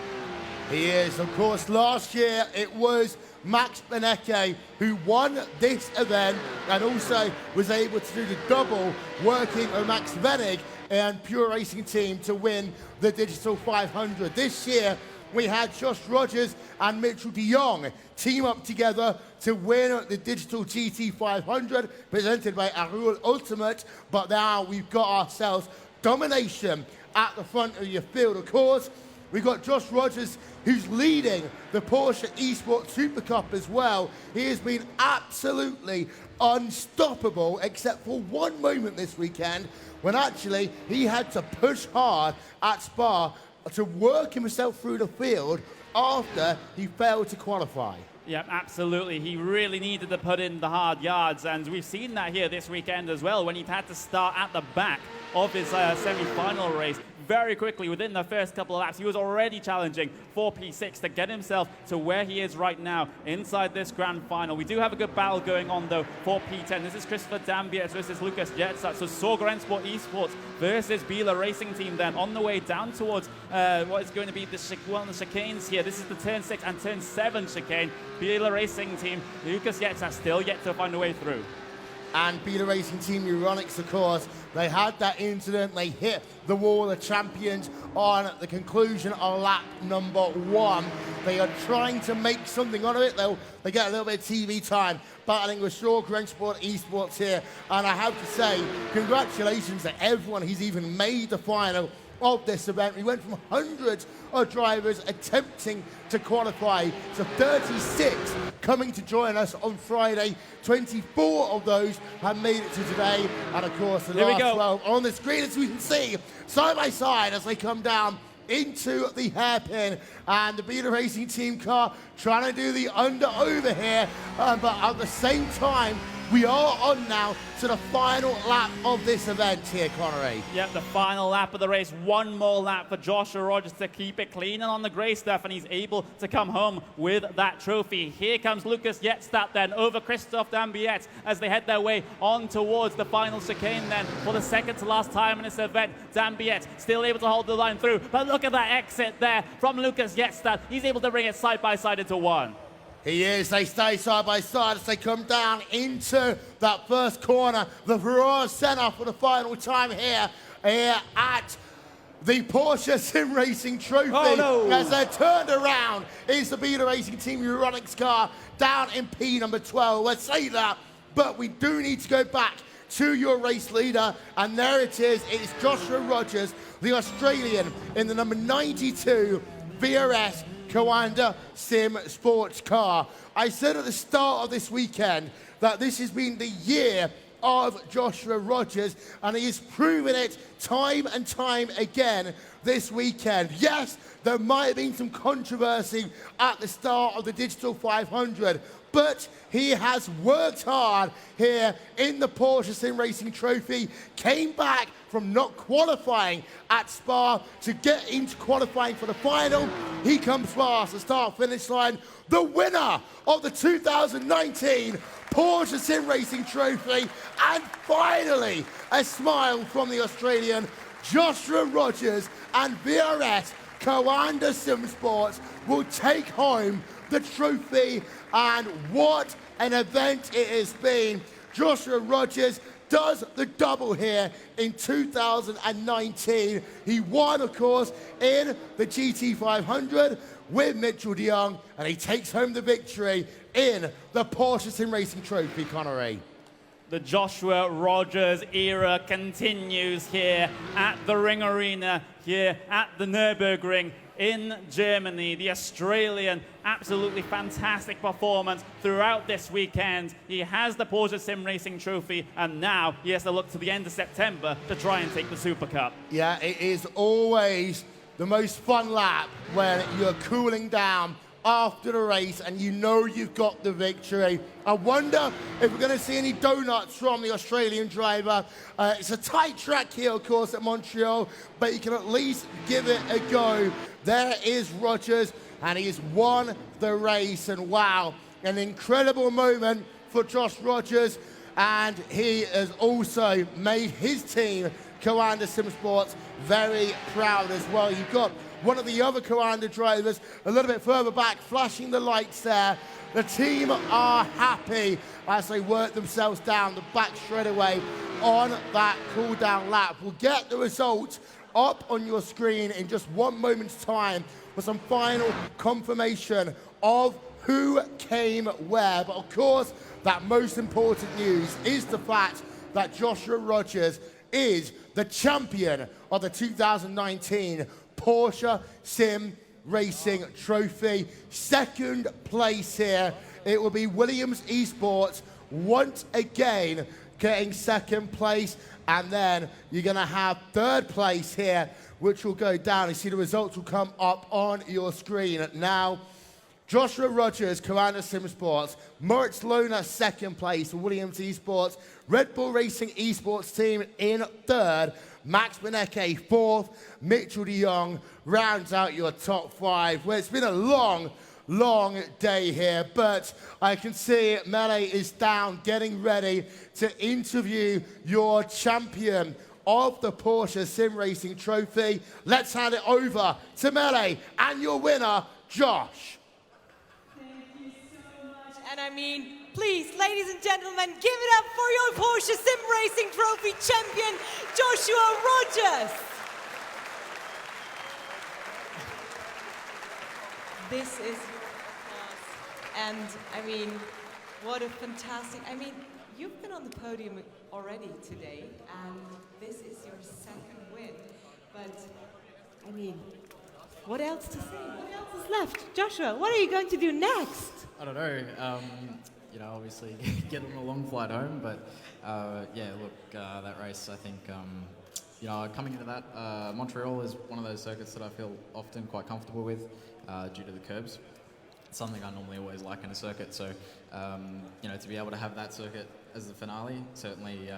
He is. Of course, last year it was Max Beneke who won this event and also was able to do the double, working with Max Venig and Pure Racing Team to win the Digital 500. This year, we had Josh Rogers and Mitchell de Jong team up together to win the Digital GT 500 presented by Arul Ultimate, but now we've got ourselves domination at the front of your field. Of course, we've got Josh Rogers, who's leading the Porsche Esports Super Cup as well. He has been absolutely unstoppable, except for one moment this weekend when actually he had to push hard at Spa to work himself through the field after he failed to qualify. Yeah, absolutely. He really needed to put in the hard yards, and we've seen that here this weekend as well when he had to start at the back of his semi-final race. very quickly within the first couple of laps. He was already challenging for P6 to get himself to where he is right now inside this grand final. We do have a good battle going on though for P10. This is Christopher Dambier versus Lucas Jetsat. So Sorgrensport Esports versus Bieler Racing Team then on the way down towards what is going to be one of the chicanes here. This is the turn 6 and turn 7 chicane. Bieler Racing Team, Lucas Jetsat still yet to find a way through. And Bieler Racing Team Euronics, of course, they had that incident. They hit the wall of champions on the conclusion of lap number 1. They are trying to make something out of it. They get a little bit of TV time battling with Sorgrensport Esports here. And I have to say, congratulations to everyone who's even made the final of this event. We went from hundreds of drivers attempting to qualify to 36 coming to join us on Friday. 24 of those have made it to today, and of course the last 12 on the screen, as we can see side by side as they come down into the hairpin, and the Bieler Racing Team car trying to do the under-over here, but at the same time we are on now to the final lap of this event here, Connery. Yep, the final lap of the race. One more lap for Joshua Rogers to keep it clean and on the grey stuff, and he's able to come home with that trophy. Here comes Lucas Jetstat then over Christophe Dambiet as they head their way on towards the final chicane then for the second to last time in this event. Dambiet still able to hold the line through, but look at that exit there from Lucas Jetstat. He's able to bring it side by side into one. He is. They stay side by side as they come down into that first corner. The Ferrari Senna for the final time here at the Porsche SimRacing Trophy. Oh, no. As they're turned around, is the Bieler Racing Team Euronics car down in P number 12. Let's say that, but we do need to go back to your race leader, and there it is. It's Joshua Rogers, the Australian, in the number 92 VRS Coanda Sim Sports car. I said at the start of this weekend that this has been the year of Joshua Rogers, and he has proven it time and time again this weekend. Yes, there might have been some controversy at the start of the Digital 500, but he has worked hard here in the Porsche SimRacing Trophy, came back from not qualifying at Spa to get into qualifying for the final. He comes past the start-finish line, the winner of the 2019 Porsche SimRacing Trophy, and finally a smile from the Australian. Joshua Rogers and VRS Coanda Sim Sports will take home the trophy, and what an event it has been. Joshua Rogers does the double here in 2019. He won, of course, in the GT500 with Mitchell de Jong, and he takes home the victory in the Porsche SimRacing Trophy, Connery. The Joshua Rogers era continues here at the Ring Arena, here at the Nürburgring in Germany. The Australian, absolutely fantastic performance throughout this weekend. He has the Porsche SimRacing Trophy, and now he has to look to the end of September to try and take the Super Cup. Yeah, it is always the most fun lap when you're cooling down after the race and you know you've got the victory. I wonder if we're going to see any donuts from the Australian driver. It's a tight track here, of course, at Montreal, but you can at least give it a go. There is Rogers, and he has won the race, and wow, an incredible moment for Josh Rogers, and he has also made his team, Coanda Sim Sports, very proud as well. You've got one of the other Coanda drivers a little bit further back, flashing the lights there. The team are happy as they work themselves down the back straightaway on that cool-down lap. We'll get the results up on your screen in just one moment's time for some final confirmation of who came where. But of course, that most important news is the fact that Joshua Rogers is the champion of the 2019 Porsche SimRacing Trophy. Second place here, it will be Williams Esports once again getting second place, and then you're going to have third place here, which will go down. You see the results will come up on your screen now. Joshua Rogers, Coanda Sim Sports, Moritz Lohner second place for Williams Esports, Red Bull Racing Esports team in third, Max Beneke fourth, Mitchell de Jong rounds out your top 5. Well, it's been a long day here, but I can see Mele is down getting ready to interview your champion of the Porsche SimRacing Trophy. Let's hand it over to Mele and your winner, Josh. Thank you so much. And I mean, please, ladies and gentlemen, give it up for your Porsche SimRacing Trophy champion, Joshua Rogers. This is your applause. And I mean, what a fantastic, I mean, you've been on the podium already today, and this is your second win. But, I mean, what else to say? What else is left? Joshua, what are you going to do next? I don't know. You know, obviously get on a long flight home, but yeah, look, that race, I think, you know, coming into that, Montreal is one of those circuits that I feel often quite comfortable with due to the curbs. It's something I normally always like in a circuit, so, you know, to be able to have that circuit as the finale certainly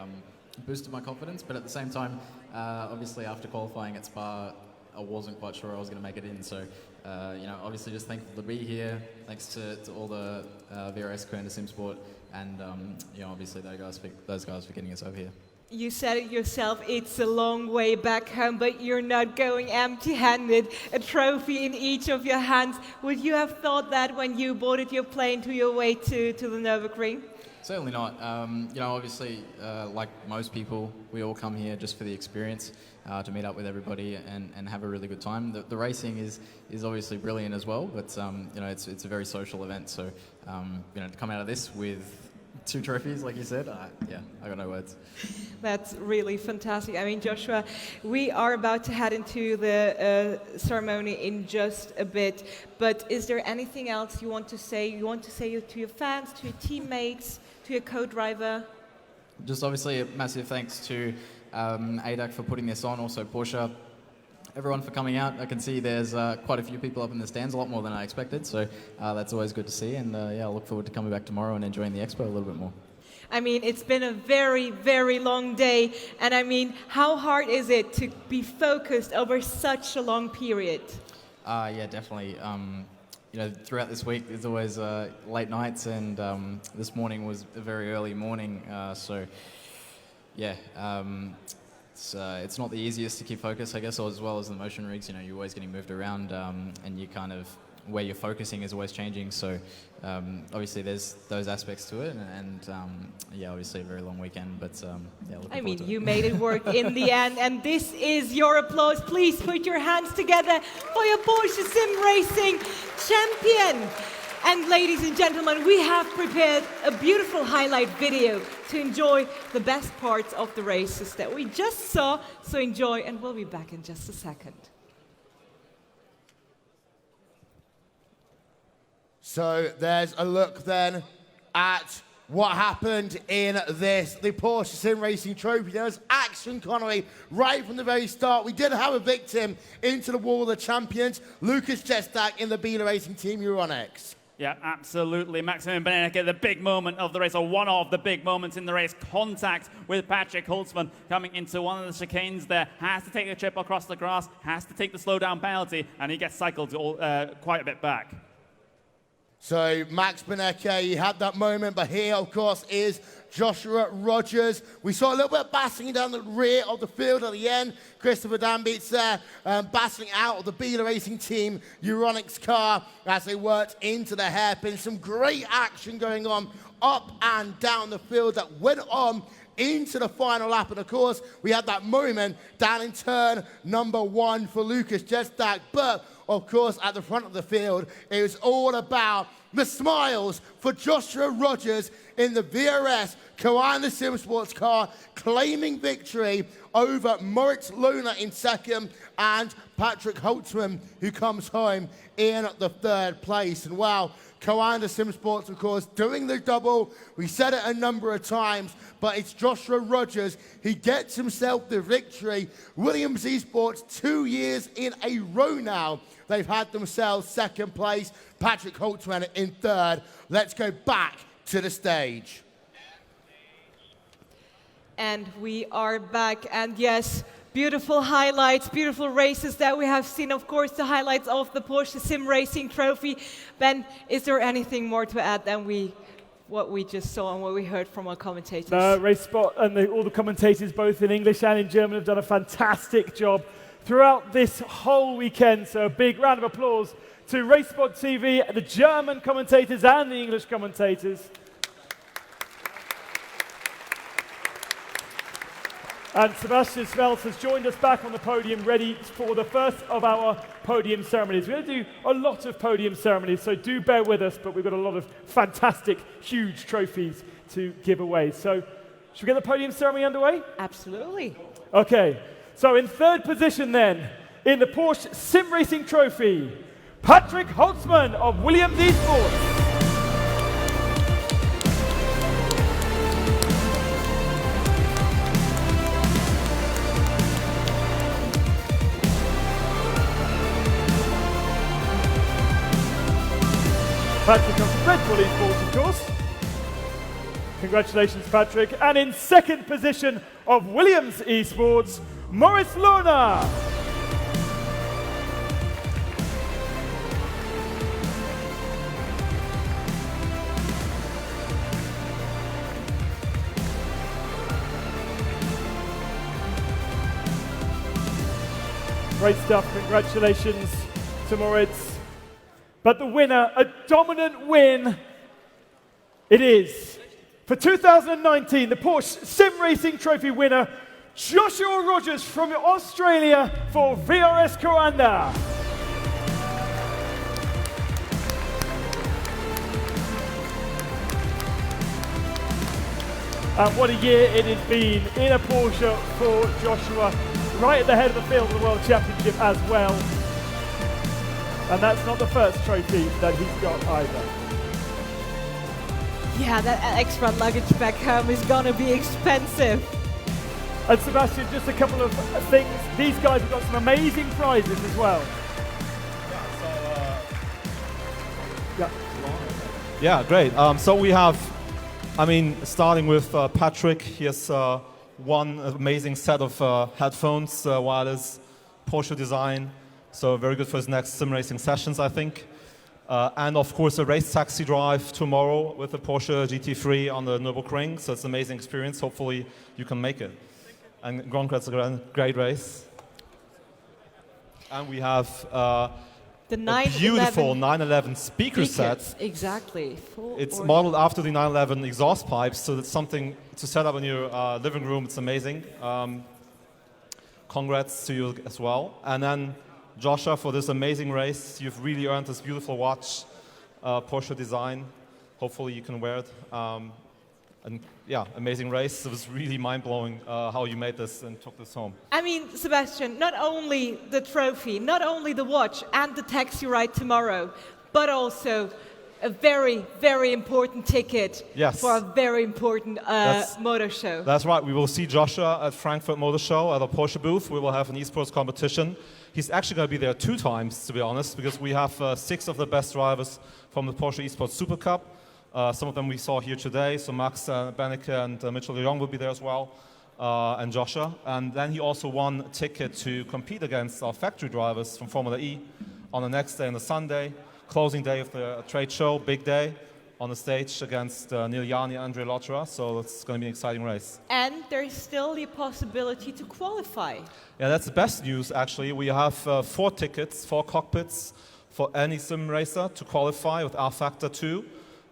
boosted my confidence, but at the same time, obviously after qualifying at Spa, I wasn't quite sure I was going to make it in, so you know, obviously just thankful to be here, thanks to all the VRS crew and to SimSport, and you know, obviously those guys for getting us over here. You said it yourself, it's a long way back home, but you're not going empty-handed. A trophy in each of your hands. Would you have thought that when you boarded your plane to your way to the Nürburgring? Certainly not. You know, obviously, like most people, we all come here just for the experience, to meet up with everybody and have a really good time. The racing is obviously brilliant as well, but you know, it's a very social event. So you know, to come out of this with 2 trophies, like you said, yeah, I got no words. That's really fantastic. I mean, Joshua, we are about to head into the ceremony in just a bit, but is there anything else you want to say? You want to say to your fans, to your teammates, to your co-driver? Just obviously a massive thanks to ADAC for putting this on, also Porsche, everyone for coming out. I can see there's quite a few people up in the stands, a lot more than I expected, so that's always good to see, and yeah, I look forward to coming back tomorrow and enjoying the expo a little bit more. I mean, it's been a very, very long day, and I mean, how hard is it to be focused over such a long period? Yeah, definitely. You know, throughout this week, there's always late nights, and this morning was a very early morning, so yeah. It's not the easiest to keep focus, I guess, as well as the motion rigs. You know, you're always getting moved around, and you kind of, where you're focusing is always changing. So obviously there's those aspects to it, and yeah, obviously a very long weekend, but yeah, looking forward to it. You made it work in the end, and this is your applause. Please put your hands together for your Porsche SimRacing champion. And ladies and gentlemen, we have prepared a beautiful highlight video to enjoy the best parts of the races that we just saw. So enjoy, and we'll be back in just a second. So there's a look then at what happened in the Porsche SimRacing Trophy. There was action, Connery, right from the very start. We did have a victim into the wall of the champions, Lucas Jestak in the Biela Racing Team Euronics. Yeah, absolutely. Maximilian Beneke, the big moment of the race, or one of the big moments in the race. Contact with Patrick Holtzman coming into one of the chicanes there. Has to take the trip across the grass, has to take the slowdown penalty, and he gets cycled quite a bit back. So Max Beneke, he had that moment, but here, of course, is Joshua Rogers. We saw a little bit of battling down the rear of the field at the end. Christopher Dambitz there, battling out of the Biela Racing Team Euronics car as they worked into the hairpin. Some great action going on up and down the field that went on into the final lap. And of course, we had that moment down in turn number 1 for Lucas Jestak. But of course, at the front of the field, it was all about the smiles for Joshua Rogers in the VRS Koanda SimSports car, claiming victory over Moritz Lohner in second and Patrick Holtzman, who comes home in the 3rd place. And wow, Koanda SimSports, of course, doing the double. We said it a number of times, but it's Joshua Rogers. He gets himself the victory. Williams Esports, 2 years in a row now, they've had themselves 2nd place. Patrick Holtzman in 3rd. Let's go back to the stage. And we are back, and yes, Beautiful highlights, beautiful races that we have seen. Of course, the highlights of the Porsche SimRacing Trophy. Ben, is there anything more to add than what we just saw and what we heard from our commentators? Race Spot and all the commentators, both in English and in German, have done a fantastic job throughout this whole weekend. So a big round of applause to Race Spot TV, the German commentators and the English commentators. And Sebastian Svelts has joined us back on the podium, ready for the first of our podium ceremonies. We're going to do a lot of podium ceremonies, so do bear with us, but we've got a lot of fantastic, huge trophies to give away. So, should we get the podium ceremony underway? Absolutely. Okay, so in third position then, in the Porsche SimRacing Trophy, Patrick Holtzman of Williams Esports. Patrick comes from Red Bull Esports, of course. Congratulations, Patrick. And in second position of Williams Esports, Maurice Lohner. Great stuff. Congratulations to Moritz. But the winner, a dominant win, it is. For 2019, the Porsche SimRacing Trophy winner, Joshua Rogers from Australia for VRS Coanda. And what a year it has been in a Porsche for Joshua, right at the head of the field of the World Championship as well. And that's not the first trophy that he's got either. Yeah, that extra luggage back home is going to be expensive. And Sebastian, just a couple of things. These guys have got some amazing prizes as well. Yeah, great. So we have, starting with Patrick, he has one amazing set of headphones, wireless, Porsche design. So very good for his next sim racing sessions, I think. And of course, a race taxi drive tomorrow with the Porsche GT3 on the Nürburgring. So it's an amazing experience. Hopefully, you can make it. And congrats, a great race. And we have a beautiful 911 speaker set. Exactly. It's modeled after the 911 exhaust pipes, so it's something to set up in your living room. It's amazing. Congrats to you as well. And then Joshua, for this amazing race, you've really earned this beautiful watch, Porsche design. Hopefully you can wear it. And yeah, amazing race. It was really mind-blowing how you made this and took this home. I mean, Sebastian, not only the trophy, not only the watch and the taxi ride tomorrow, but also a very, very important ticket for a very important motor show. That's right. We will see Joshua at Frankfurt Motor Show at a Porsche booth. We will have an esports competition. He's actually going to be there 2 times, to be honest, because we have 6 of the best drivers from the Porsche Esports Super Cup. Some of them we saw here today. So Max Benneke and Mitchell de Jong will be there as well, and Joshua. And then he also won a ticket to compete against our factory drivers from Formula E on the next day, on the Sunday, closing day of the trade show, big day, on the stage against Neil Jani and Andre Lotterer. So it's going to be an exciting race. And there's still the possibility to qualify. Yeah, that's the best news, actually. We have 4 tickets, 4 cockpits for any sim racer to qualify with R Factor 2.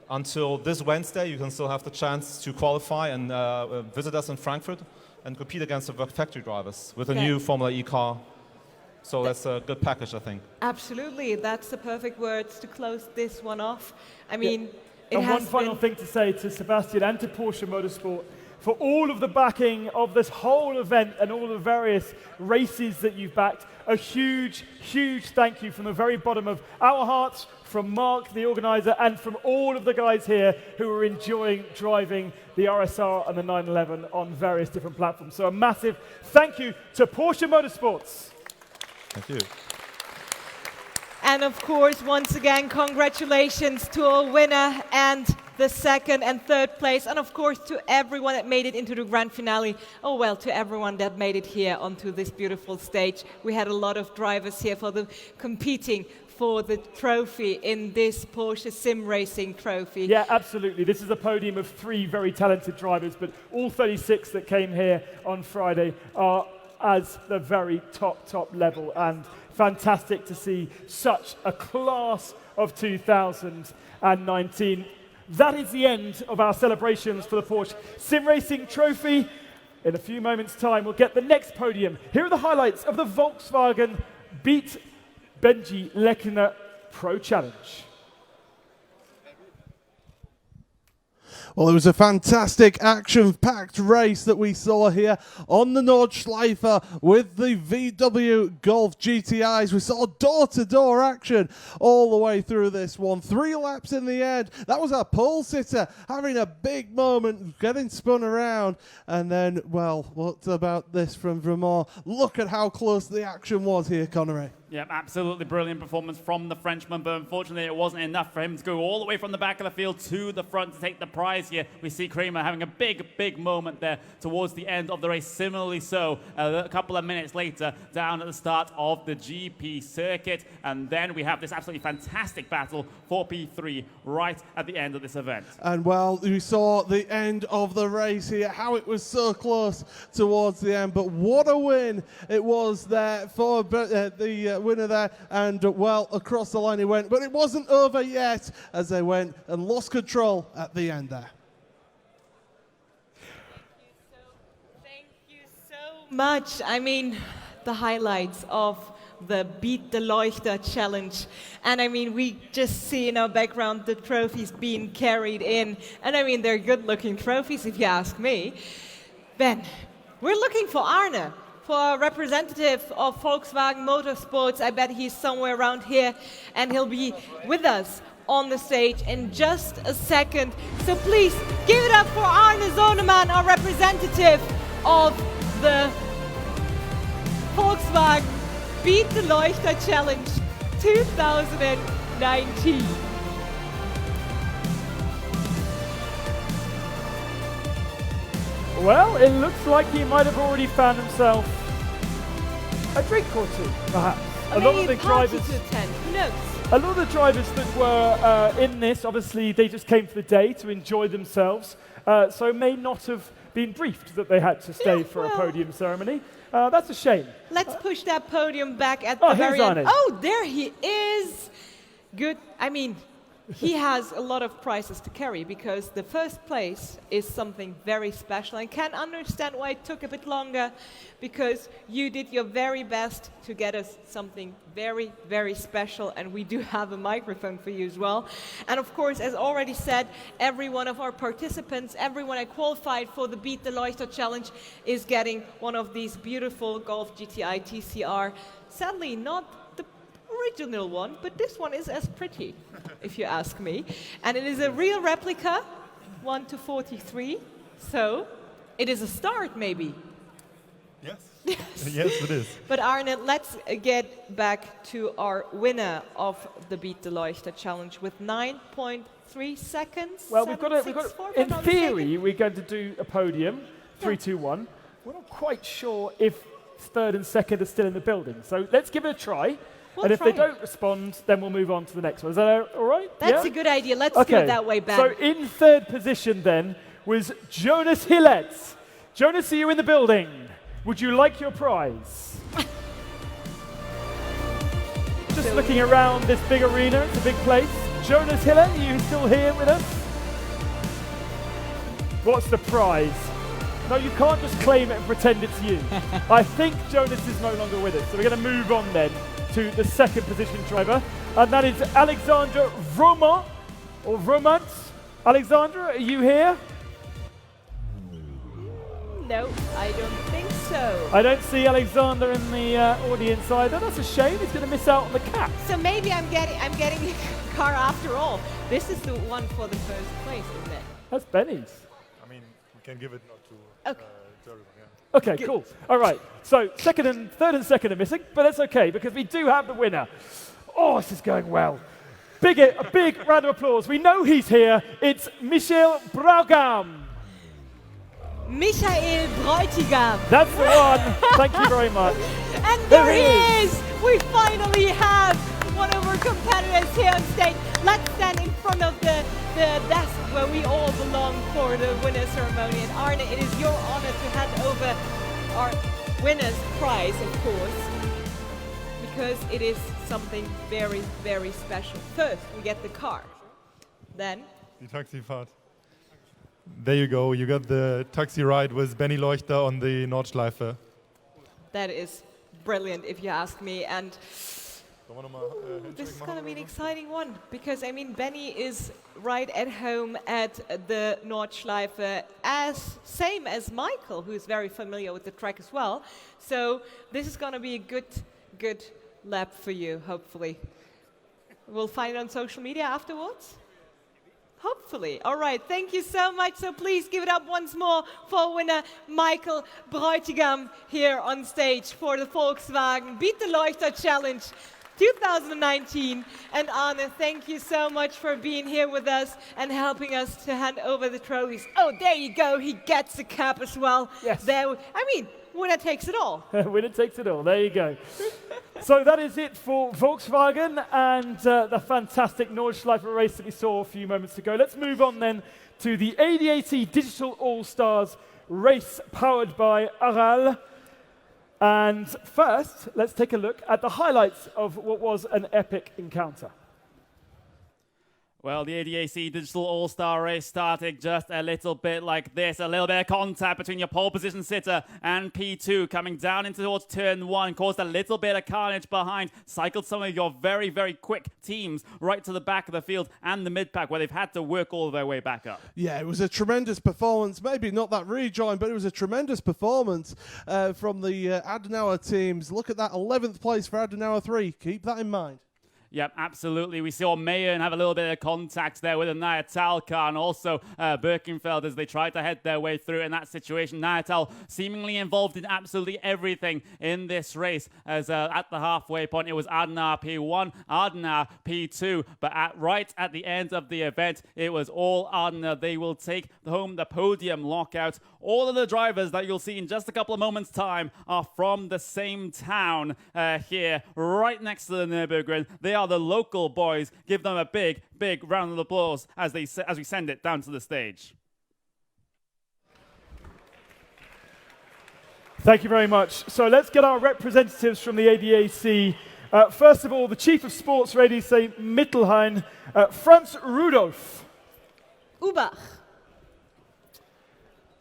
Until this Wednesday, you can still have the chance to qualify and visit us in Frankfurt and compete against the factory drivers with a new Formula E car. So that's a good package, I think. Absolutely. That's the perfect words to close this one off. I mean, it and has one final thing to say to Sebastian and to Porsche Motorsport, for all of the backing of this whole event and all the various races that you've backed, a huge, huge thank you from the very bottom of our hearts, from Mark, the organizer, and from all of the guys here who are enjoying driving the RSR and the 911 on various different platforms. So a massive thank you to Porsche Motorsports. Thank you. And of course, once again, congratulations to our winner and the second and third place, and of course to everyone that made it into the grand finale. Oh well, to everyone that made it here onto this beautiful stage. We had a lot of drivers here for the competing for the trophy in this Porsche SimRacing trophy. Yeah, absolutely. This is a podium of 3 very talented drivers, but all 36 that came here on Friday are as the very top level, and fantastic to see such a class of 2019. That is the end of our celebrations for the Porsche SimRacing Trophy. In a few moments' time, we'll get the next podium. Here are the highlights of the Volkswagen Beat Benji Lechner Pro Challenge. Well, it was a fantastic action-packed race that we saw here on the Nordschleife with the VW Golf GTIs. We saw door-to-door action all the way through this one. 3 laps in the end. That was our pole sitter having a big moment, getting spun around. And then, well, what about this from Vermont? Look at how close the action was here, Connery. Yeah, absolutely brilliant performance from the Frenchman, but unfortunately it wasn't enough for him to go all the way from the back of the field to the front to take the prize here. We see Kramer having a big moment there towards the end of the race. Similarly so, a couple of minutes later, down at the start of the GP circuit. And then we have this absolutely fantastic battle for P3 right at the end of this event. And well, we saw the end of the race here, how it was so close towards the end, but what a win it was there for the winner there, and well, across the line he went, but it wasn't over yet as they went and lost control at the end there. Thank you so much. I mean, the highlights of the Beat the Leuchter challenge. And I mean, we just see in our background the trophies being carried in. And I mean, they're good-looking trophies if you ask me. Ben, we're looking for Arne, for a representative of Volkswagen Motorsports. I bet he's somewhere around here, and he'll be with us on the stage in just a second. So please give it up for Arne Zoneman, our representative of the Volkswagen Beat the Leuchter Challenge 2019. Well, it looks like he might have already found himself a drink or two, perhaps. Or maybe a party to attend, who knows? A lot of the drivers that were in this, obviously, they just came for the day to enjoy themselves, so may not have been briefed that they had to stay for a podium ceremony. That's a shame. Let's push that podium back at the very end. Oh, there he is. Good. I mean, he has a lot of prizes to carry because the first place is something very special. I can understand why it took a bit longer, because you did your very best to get us something very, very special, and we do have a microphone for you as well. And of course, as already said, every one of our participants, everyone that qualified for the Beat the Leuchter Challenge is getting one of these beautiful Golf GTI TCR. Sadly, not the original one, but this one is as pretty, if you ask me. And it is a real replica, 1:43. So it is a start, maybe. Yes. Yes, it is. But Arne, let's get back to our winner of the Beat the Leuchter Challenge with 9.3 seconds. Well, we've got in theory, we're going to do a podium, 3, 2, 1. We're not quite sure if third and second are still in the building. So let's give it a try. And if they don't respond, then we'll move on to the next one. Is that all right? That's a good idea. Let's do it that way, Ben. So in third position then was Jonas Hilletz. Jonas, are you in the building? Would you like your prize? Just looking around this big arena, it's a big place. Jonas Hilletz, are you still here with us? What's the prize? No, you can't just claim it and pretend it's you. I think Jonas is no longer with us, so we're going to move on then to the second position driver, and that is Alexandra Vromant, or Vromant. Alexandra, are you here? No, I don't think so. I don't see Alexander in the audience either. That's a shame. He's going to miss out on the cap. So maybe I'm getting a car after all. This is the one for the first place, isn't it? That's Benny's. I mean, we can give it to everyone, yeah. Okay, cool. All right. So third and second are missing, but that's okay because we do have the winner Oh, this is going well. A big round of applause. We know he's here. It's Michael Bräutigam. Michael Bräutigam. That's the one. Thank you very much. And there he is. We finally have one of our competitors here on stage. Let's stand in front of the desk where we all belong for the winner's ceremony. And Arne, it is your honor to hand over our winner's prize, of course, because it is something very, very special. First, we get the car. Then Die Taxifahrt. There you go. You got the taxi ride with Benny Leuchter on the Nordschleife. that is brilliant, if you ask me. And this is going to be an exciting one, because I mean, Benny is right at home at the Nordschleife, same as Michael, who is very familiar with the track as well. So this is going to be a good lap for you, hopefully. We'll find it on social media afterwards. Hopefully. All right, thank you so much. So please give it up once more for winner Michael Bräutigam here on stage for the Volkswagen Beat the Leuchter Challenge 2019. And Arne, thank you so much for being here with us and helping us to hand over the trophies. Oh, there you go. He gets the cap as well. Yes. There, I mean, winner takes it all. Winner takes it all. There you go. So that is it for Volkswagen and the fantastic Nordschleife race that we saw a few moments ago. Let's move on then to the ADAC Digital All-Stars race powered by Aral. And first, let's take a look at the highlights of what was an epic encounter. Well, the ADAC Digital All-Star race started just a little bit like this. A little bit of contact between your pole position sitter and P2 coming down into towards turn 1. Caused a little bit of carnage behind. Cycled some of your very, very quick teams right to the back of the field and the mid-pack, where they've had to work all their way back up. Yeah, it was a tremendous performance. Maybe not that rejoin, but it was a tremendous performance from the Adenauer teams. Look at that, 11th place for Adenauer 3. Keep that in mind. Yep, absolutely. We saw Mayen have a little bit of contact there with a Nayatal car, and also Birkenfeld as they tried to head their way through in that situation. Nayatal seemingly involved in absolutely everything in this race, as at the halfway point it was Adenauer P1, Adenauer P2, but right at the end of the event it was all Adenauer. They will take home the podium lockout. All of the drivers that you'll see in just a couple of moments' time are from the same town here, right next to the Nürburgring. They are the local boys. Give them a big, big round of applause as we send it down to the stage. Thank you very much. So let's get our representatives from the ADAC. First of all, the Chief of Sports Radio St. Mittelhain, Franz Rudolph. Ubach.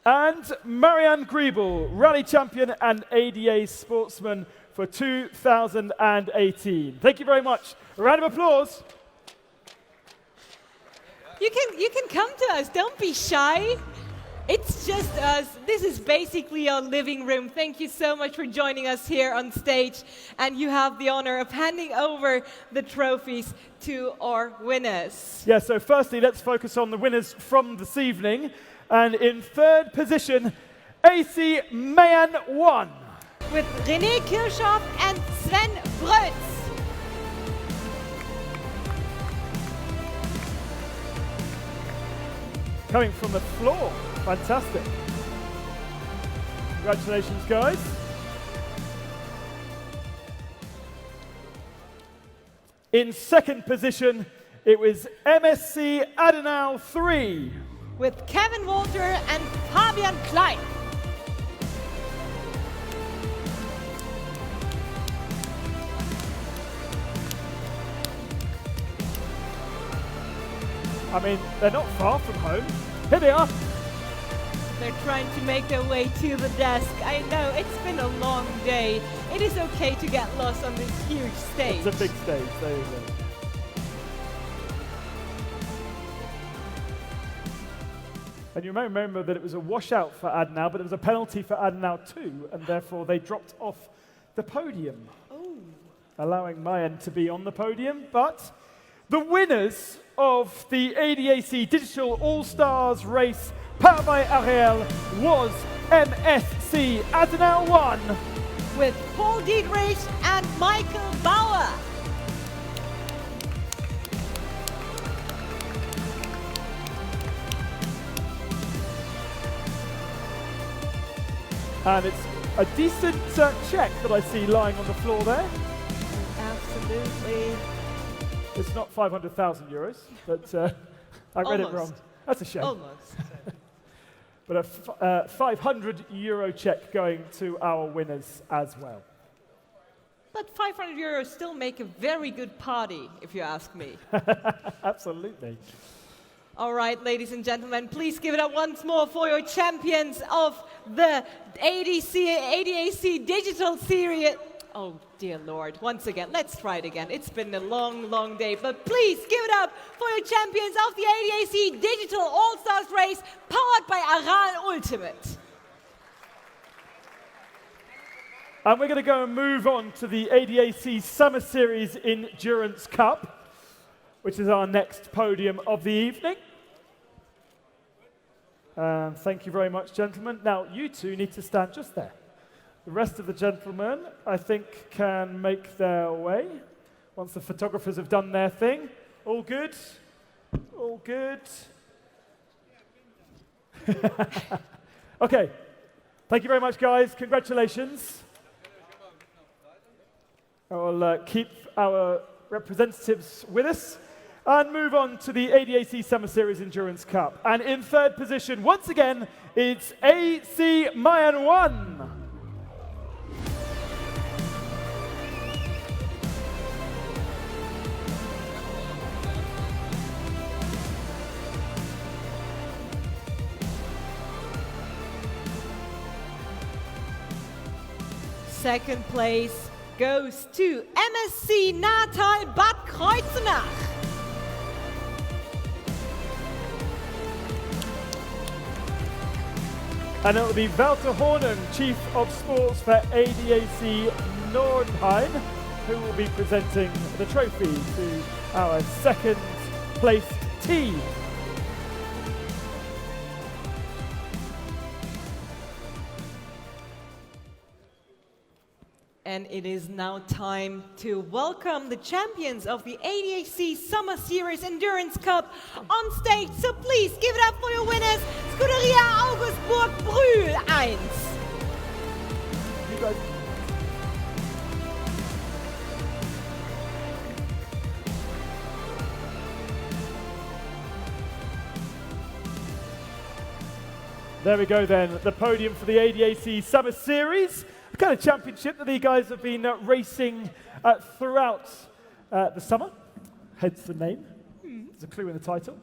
And Marianne Griebel, rally champion and ADA sportsman for 2018. Thank you very much. A round of applause. You can come to us. Don't be shy. It's just us. This is basically our living room. Thank you so much for joining us here on stage. And you have the honor of handing over the trophies to our winners. Yeah, so firstly, let's focus on the winners from this evening. And in third position, AC Mayan 1. With René Kirchhoff and Sven Breutz. Coming from the floor. Fantastic. Congratulations, guys. In second position, it was MSC Adenau 3. With Kevin Walter and Fabian Klein. I mean, they're not far from home. Here they are. They're trying to make their way to the desk. I know, it's been a long day. It is okay to get lost on this huge stage. It's a big stage, there you go. And you may remember that it was a washout for Adenau, but it was a penalty for Adenau too, and therefore they dropped off the podium, allowing Mayen to be on the podium. But the winners of the ADAC Digital All-Stars race powered by Ariel was MSC Adenau 1. With Paul Dietrich and Michael Bauer. And it's a decent check that I see lying on the floor there. Absolutely. It's not 500,000 euros, but I read it wrong. That's a shame. Almost. But a 500 euro check going to our winners as well. But 500 euros still make a very good party, if you ask me. Absolutely. All right, ladies and gentlemen, please give it up once more for your champions of the ADAC Digital Series. Oh, dear Lord. Once again, let's try it again. It's been a long, long day, but please give it up for your champions of the ADAC Digital All-Stars Race, powered by Aral Ultimate. And we're going to go and move on to the ADAC Summer Series Endurance Cup, which is our next podium of the evening. Thank you very much, gentlemen. Now, you two need to stand just there. The rest of the gentlemen, I think, can make their way once the photographers have done their thing. All good? All good? Okay. Thank you very much, guys. Congratulations. I will keep our representatives with us and move on to the ADAC Summer Series Endurance Cup. And in third position, once again, it's AC Mayan 1. Second place goes to MSC Natal Bad Kreuznach. And it will be Walter Hornen, Chief of Sports for ADAC Nordheim, who will be presenting the trophy to our second placed team. And it is now time to welcome the champions of the ADAC Summer Series Endurance Cup on stage. So please give it up for your winners, Scuderia Augustburg Brühl 1. You guys. There we go then, the podium for the ADAC Summer Series. The kind of championship that you guys have been racing throughout the summer, hence the name. There's a clue in the title.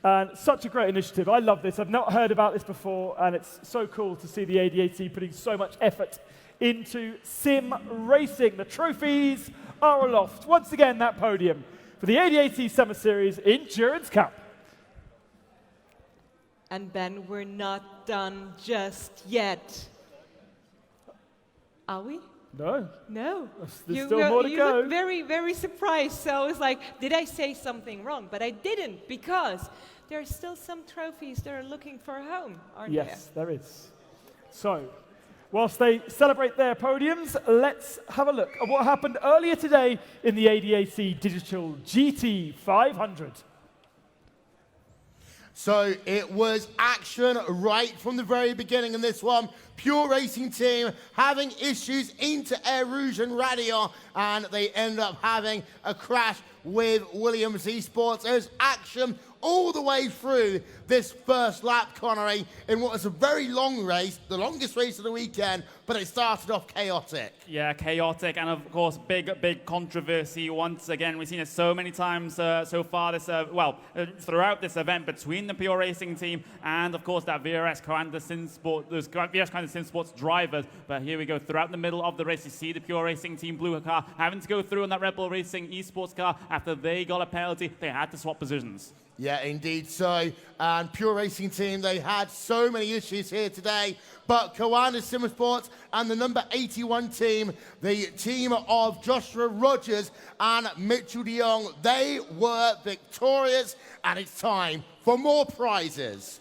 And such a great initiative. I love this. I've not heard about this before, and it's so cool to see the ADAC putting so much effort into sim racing. The trophies are aloft. Once again, that podium for the ADAC Summer Series Endurance Cup. And Ben, we're not done just yet. Are we? No. No. There's still more to go. You look very, very surprised. So I was like, did I say something wrong? But I didn't, because there are still some trophies that are looking for a home, aren't there? Yes, there is. So, whilst they celebrate their podiums, let's have a look at what happened earlier today in the ADAC Digital GT 500. So it was action right from the very beginning in this one. Pure Racing team having issues into Air Rouge and Radio, and they end up having a crash with Williams Esports. There's action all the way through this first lap, Connery, in what was a very long race, the longest race of the weekend, but it started off chaotic. Yeah, chaotic, and of course, big controversy. Once again, we've seen it so many times so far this, throughout this event between the Pure Racing team and, of course, that VRS Coanda SimSport, those VRS Coanda SimSports drivers. But here we go, throughout the middle of the race, you see the Pure Racing team blue car having to go through on that Red Bull Racing Esports car. After they got a penalty, they had to swap positions. Yeah, indeed so. And Pure Racing team, they had so many issues here today. But Coanda SimSports and the number 81 team, the team of Joshua Rogers and Mitchell de Jong, they were victorious. And it's time for more prizes.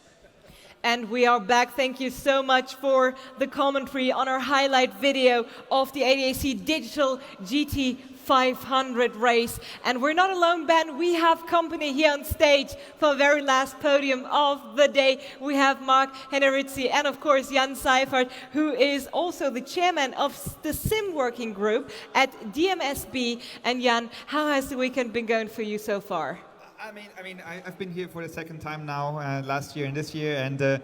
And we are back. Thank you so much for the commentary on our highlight video of the ADAC Digital GT 500 race. And we're not alone, Ben. We have company here on stage for the very last podium of the day. We have Mark Henneritzi and, of course, Jan Seifert, who is also the chairman of the Sim Working Group at DMSB. And Jan, how has the weekend been going for you so far? I've been here for the second time now, last year and this year, and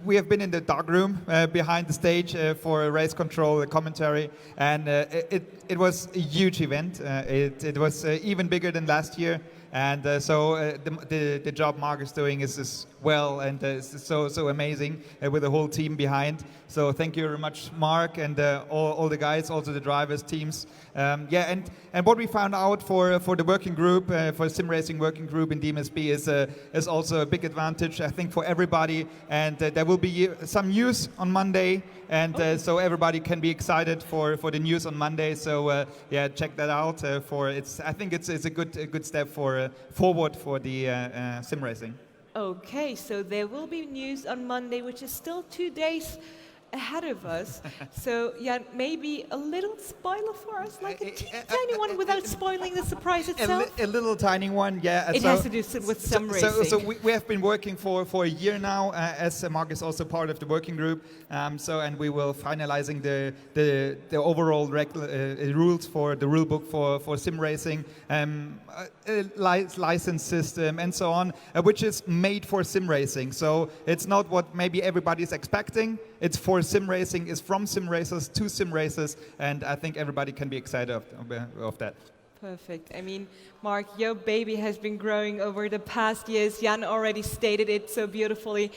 we have been in the dark room behind the stage for race control, commentary, and it was a huge event. It was even bigger than last year, and the job Mark is doing is well and so amazing with the whole team behind. So thank you very much, Mark, and all the guys, also the drivers, teams. And what we found out for the working group, for SimRacing working group in DMSB is also a big advantage, I think, for everybody. And there will be some news on Monday, and so everybody can be excited for the news on Monday. So check that out. I think it's a good step forward for the SimRacing. Okay, so there will be news on Monday, which is still 2 days ahead of us. So, yeah, maybe a little spoiler for us, like a tiny one without spoiling the surprise itself? A little tiny one, yeah. It has to do with SimRacing. So we have been working for a year now, as Mark is also part of the working group. And we will finalizing the overall rules for the rule book for SimRacing, license system and so on, which is made for SimRacing. So it's not what maybe everybody's expecting. It's for SimRacing, it's from sim racers to sim racers, and I think everybody can be excited of that. Perfect. I mean, Mark, your baby has been growing over the past years. Jan already stated it so beautifully.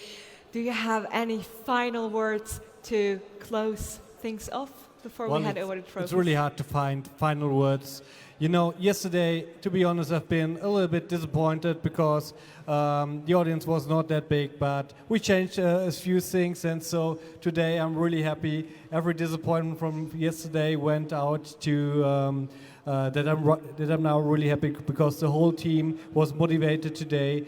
Do you have any final words to close things off before we head over the trophies? It's really hard to find final words. You know, yesterday, to be honest, I've been a little bit disappointed because the audience was not that big, but we changed a few things, and so today I'm really happy. Every disappointment from yesterday went out to that I'm now really happy because the whole team was motivated today.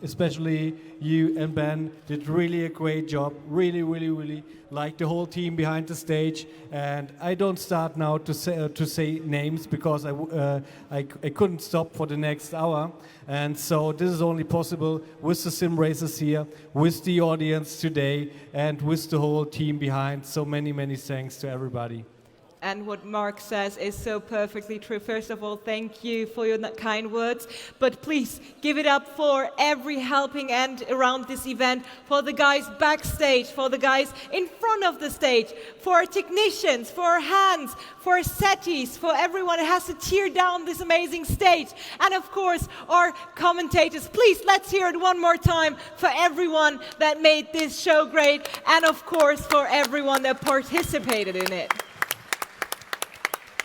Especially you and Ben did really a great job. Really like the whole team behind the stage. And I don't start now to say names because I couldn't stop for the next hour. And so this is only possible with the sim racers here, with the audience today, and with the whole team behind. So many thanks to everybody. And what Mark says is so perfectly true. First of all, thank you for your kind words. But please give it up for every helping hand around this event, for the guys backstage, for the guys in front of the stage, for our technicians, for our hands, for our settees, for everyone who has to tear down this amazing stage. And of course, our commentators. Please, let's hear it one more time for everyone that made this show great. And of course, for everyone that participated in it.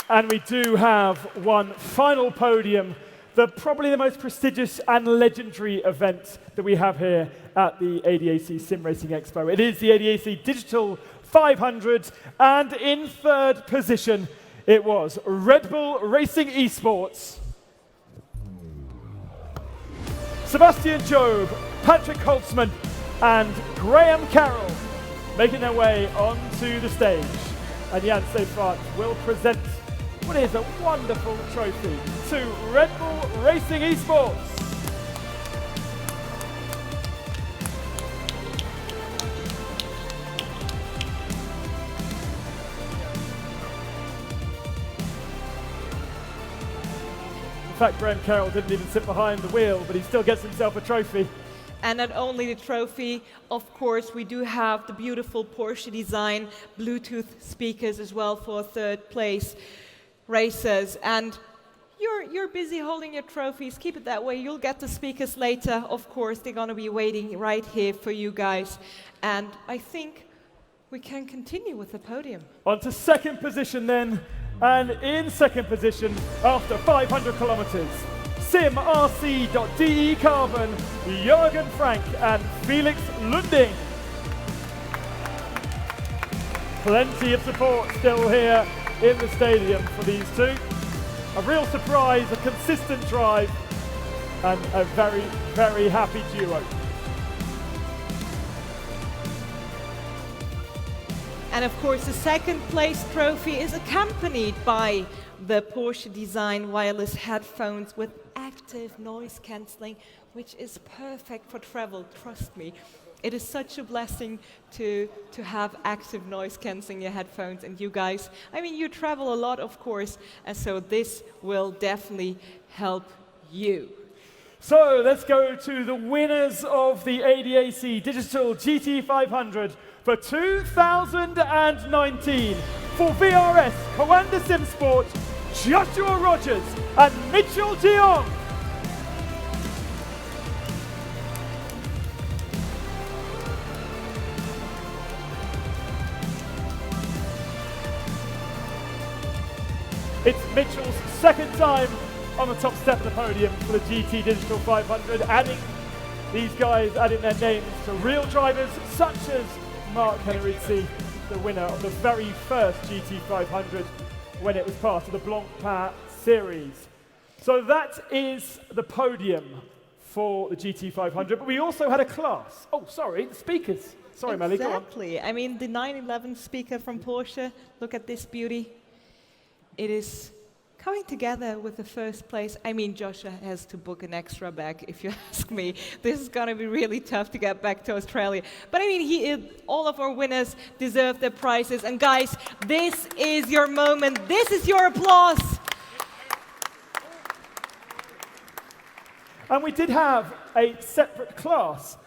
And we do have one final podium, probably the most prestigious and legendary event that we have here at the ADAC SimRacing Expo. It is the ADAC Digital 500, and in third position, it was Red Bull Racing Esports. Sebastian Job, Patrick Holtzman, and Graham Carroll making their way onto the stage. And Jan Seifert will present what is a wonderful trophy to Red Bull Racing Esports. In fact, Graham Carroll didn't even sit behind the wheel, but he still gets himself a trophy. And not only the trophy, of course, we do have the beautiful Porsche design Bluetooth speakers as well for third place racers. And you're busy holding your trophies. Keep it that way. You'll get the speakers later. Of course, they're going to be waiting right here for you guys. And I think we can continue with the podium. On to second position then. And in second position, after 500 kilometers, SimRC.de Carbon, Jürgen Frank and Felix Lunding. Plenty of support still here in the stadium for these two. A real surprise, a consistent drive, and a very happy duo. And of course, the second place trophy is accompanied by the Porsche design wireless headphones with active noise cancelling, which is perfect for travel, trust me. It is such a blessing to have active noise cancelling your headphones. And you guys, I mean, you travel a lot, of course, and so this will definitely help you. So let's go to the winners of the ADAC Digital GT500 for 2019. For VRS, Coanda SimSport, Joshua Rogers and Mitchell de Jong. It's Mitchell's second time on the top step of the podium for the GT Digital 500, adding their names to real drivers such as Mark Henrici, the winner of the very first GT 500 when it was part of the Blancpain series. So that is the podium for the GT 500, but we also had a class. Oh, sorry, the speakers. Sorry, Melly, go on. Exactly. I mean, the 911 speaker from Porsche, look at this beauty. It is coming together with the first place. I mean, Joshua has to book an extra bag, if you ask me. This is going to be really tough to get back to Australia. But I mean, all of our winners deserve their prizes. And guys, this is your moment. This is your applause. And we did have a separate class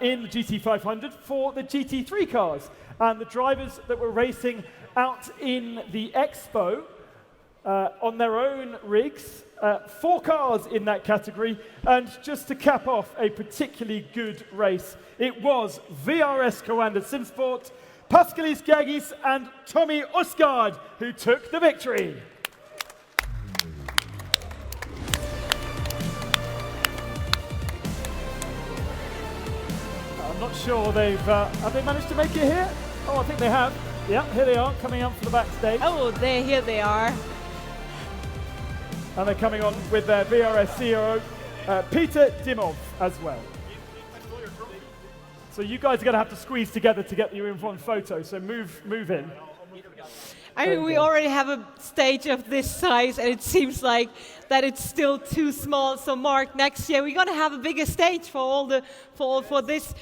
in the GT500 for the GT3 cars. And the drivers that were racing out in the Expo on their own rigs, 4 cars in that category, and just to cap off a particularly good race, it was VRS Coanda SimSport, Pascalis Gagis and Tommy Osgaard who took the victory. I'm not sure have they managed to make it here? Oh, I think they have. Yeah, here they are, coming up for the backstage. Oh, here they are. And they're coming on with their VRS CEO, Peter Dimov, as well. So you guys are going to have to squeeze together to get you in one photo, so move in. I mean, we already have a stage of this size, and it seems like that it's still too small. So, Mark, next year we're going to have a bigger stage for this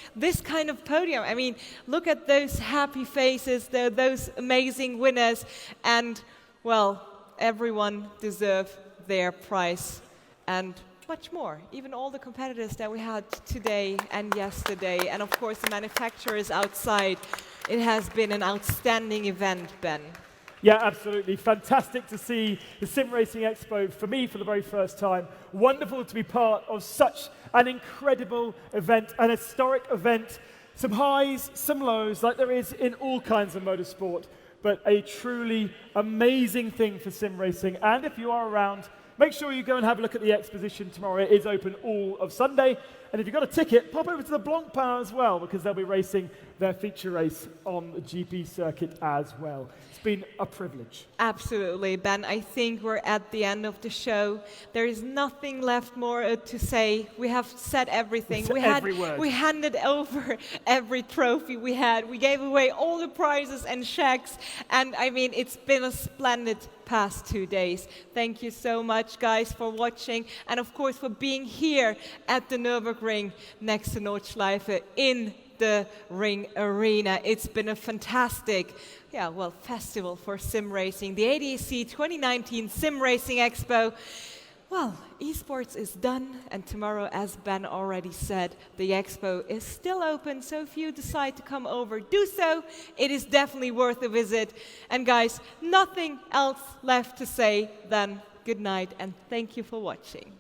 kind of podium. I mean, look at those happy faces, those amazing winners, and well, everyone deserves their prize and much more. Even all the competitors that we had today and yesterday, and of course the manufacturers outside. It has been an outstanding event, Ben. Yeah, absolutely. Fantastic to see the SimRacing Expo for me for the very first time. Wonderful to be part of such an incredible event, an historic event. Some highs, some lows, like there is in all kinds of motorsport, but a truly amazing thing for SimRacing. And if you are around, make sure you go and have a look at the exposition tomorrow. It is open all of Sunday. And if you've got a ticket, pop over to the Blancpain as well, because they'll be racing their feature race on the GP circuit as well. It's been a privilege. Absolutely, Ben. I think we're at the end of the show. There is nothing left more to say. We have said everything. We handed over every trophy we had. We gave away all the prizes and checks. And I mean, it's been a splendid past 2 days. Thank you so much, guys, for watching, and of course for being here at the Nürburgring next to Nordschleife in the Ring Arena. It's been a fantastic, festival for sim racing. The ADAC 2019 SimRacing Expo. Well, esports is done, and tomorrow, as Ben already said, the expo is still open, so if you decide to come over, do so. It is definitely worth a visit. And guys, nothing else left to say than good night, and thank you for watching.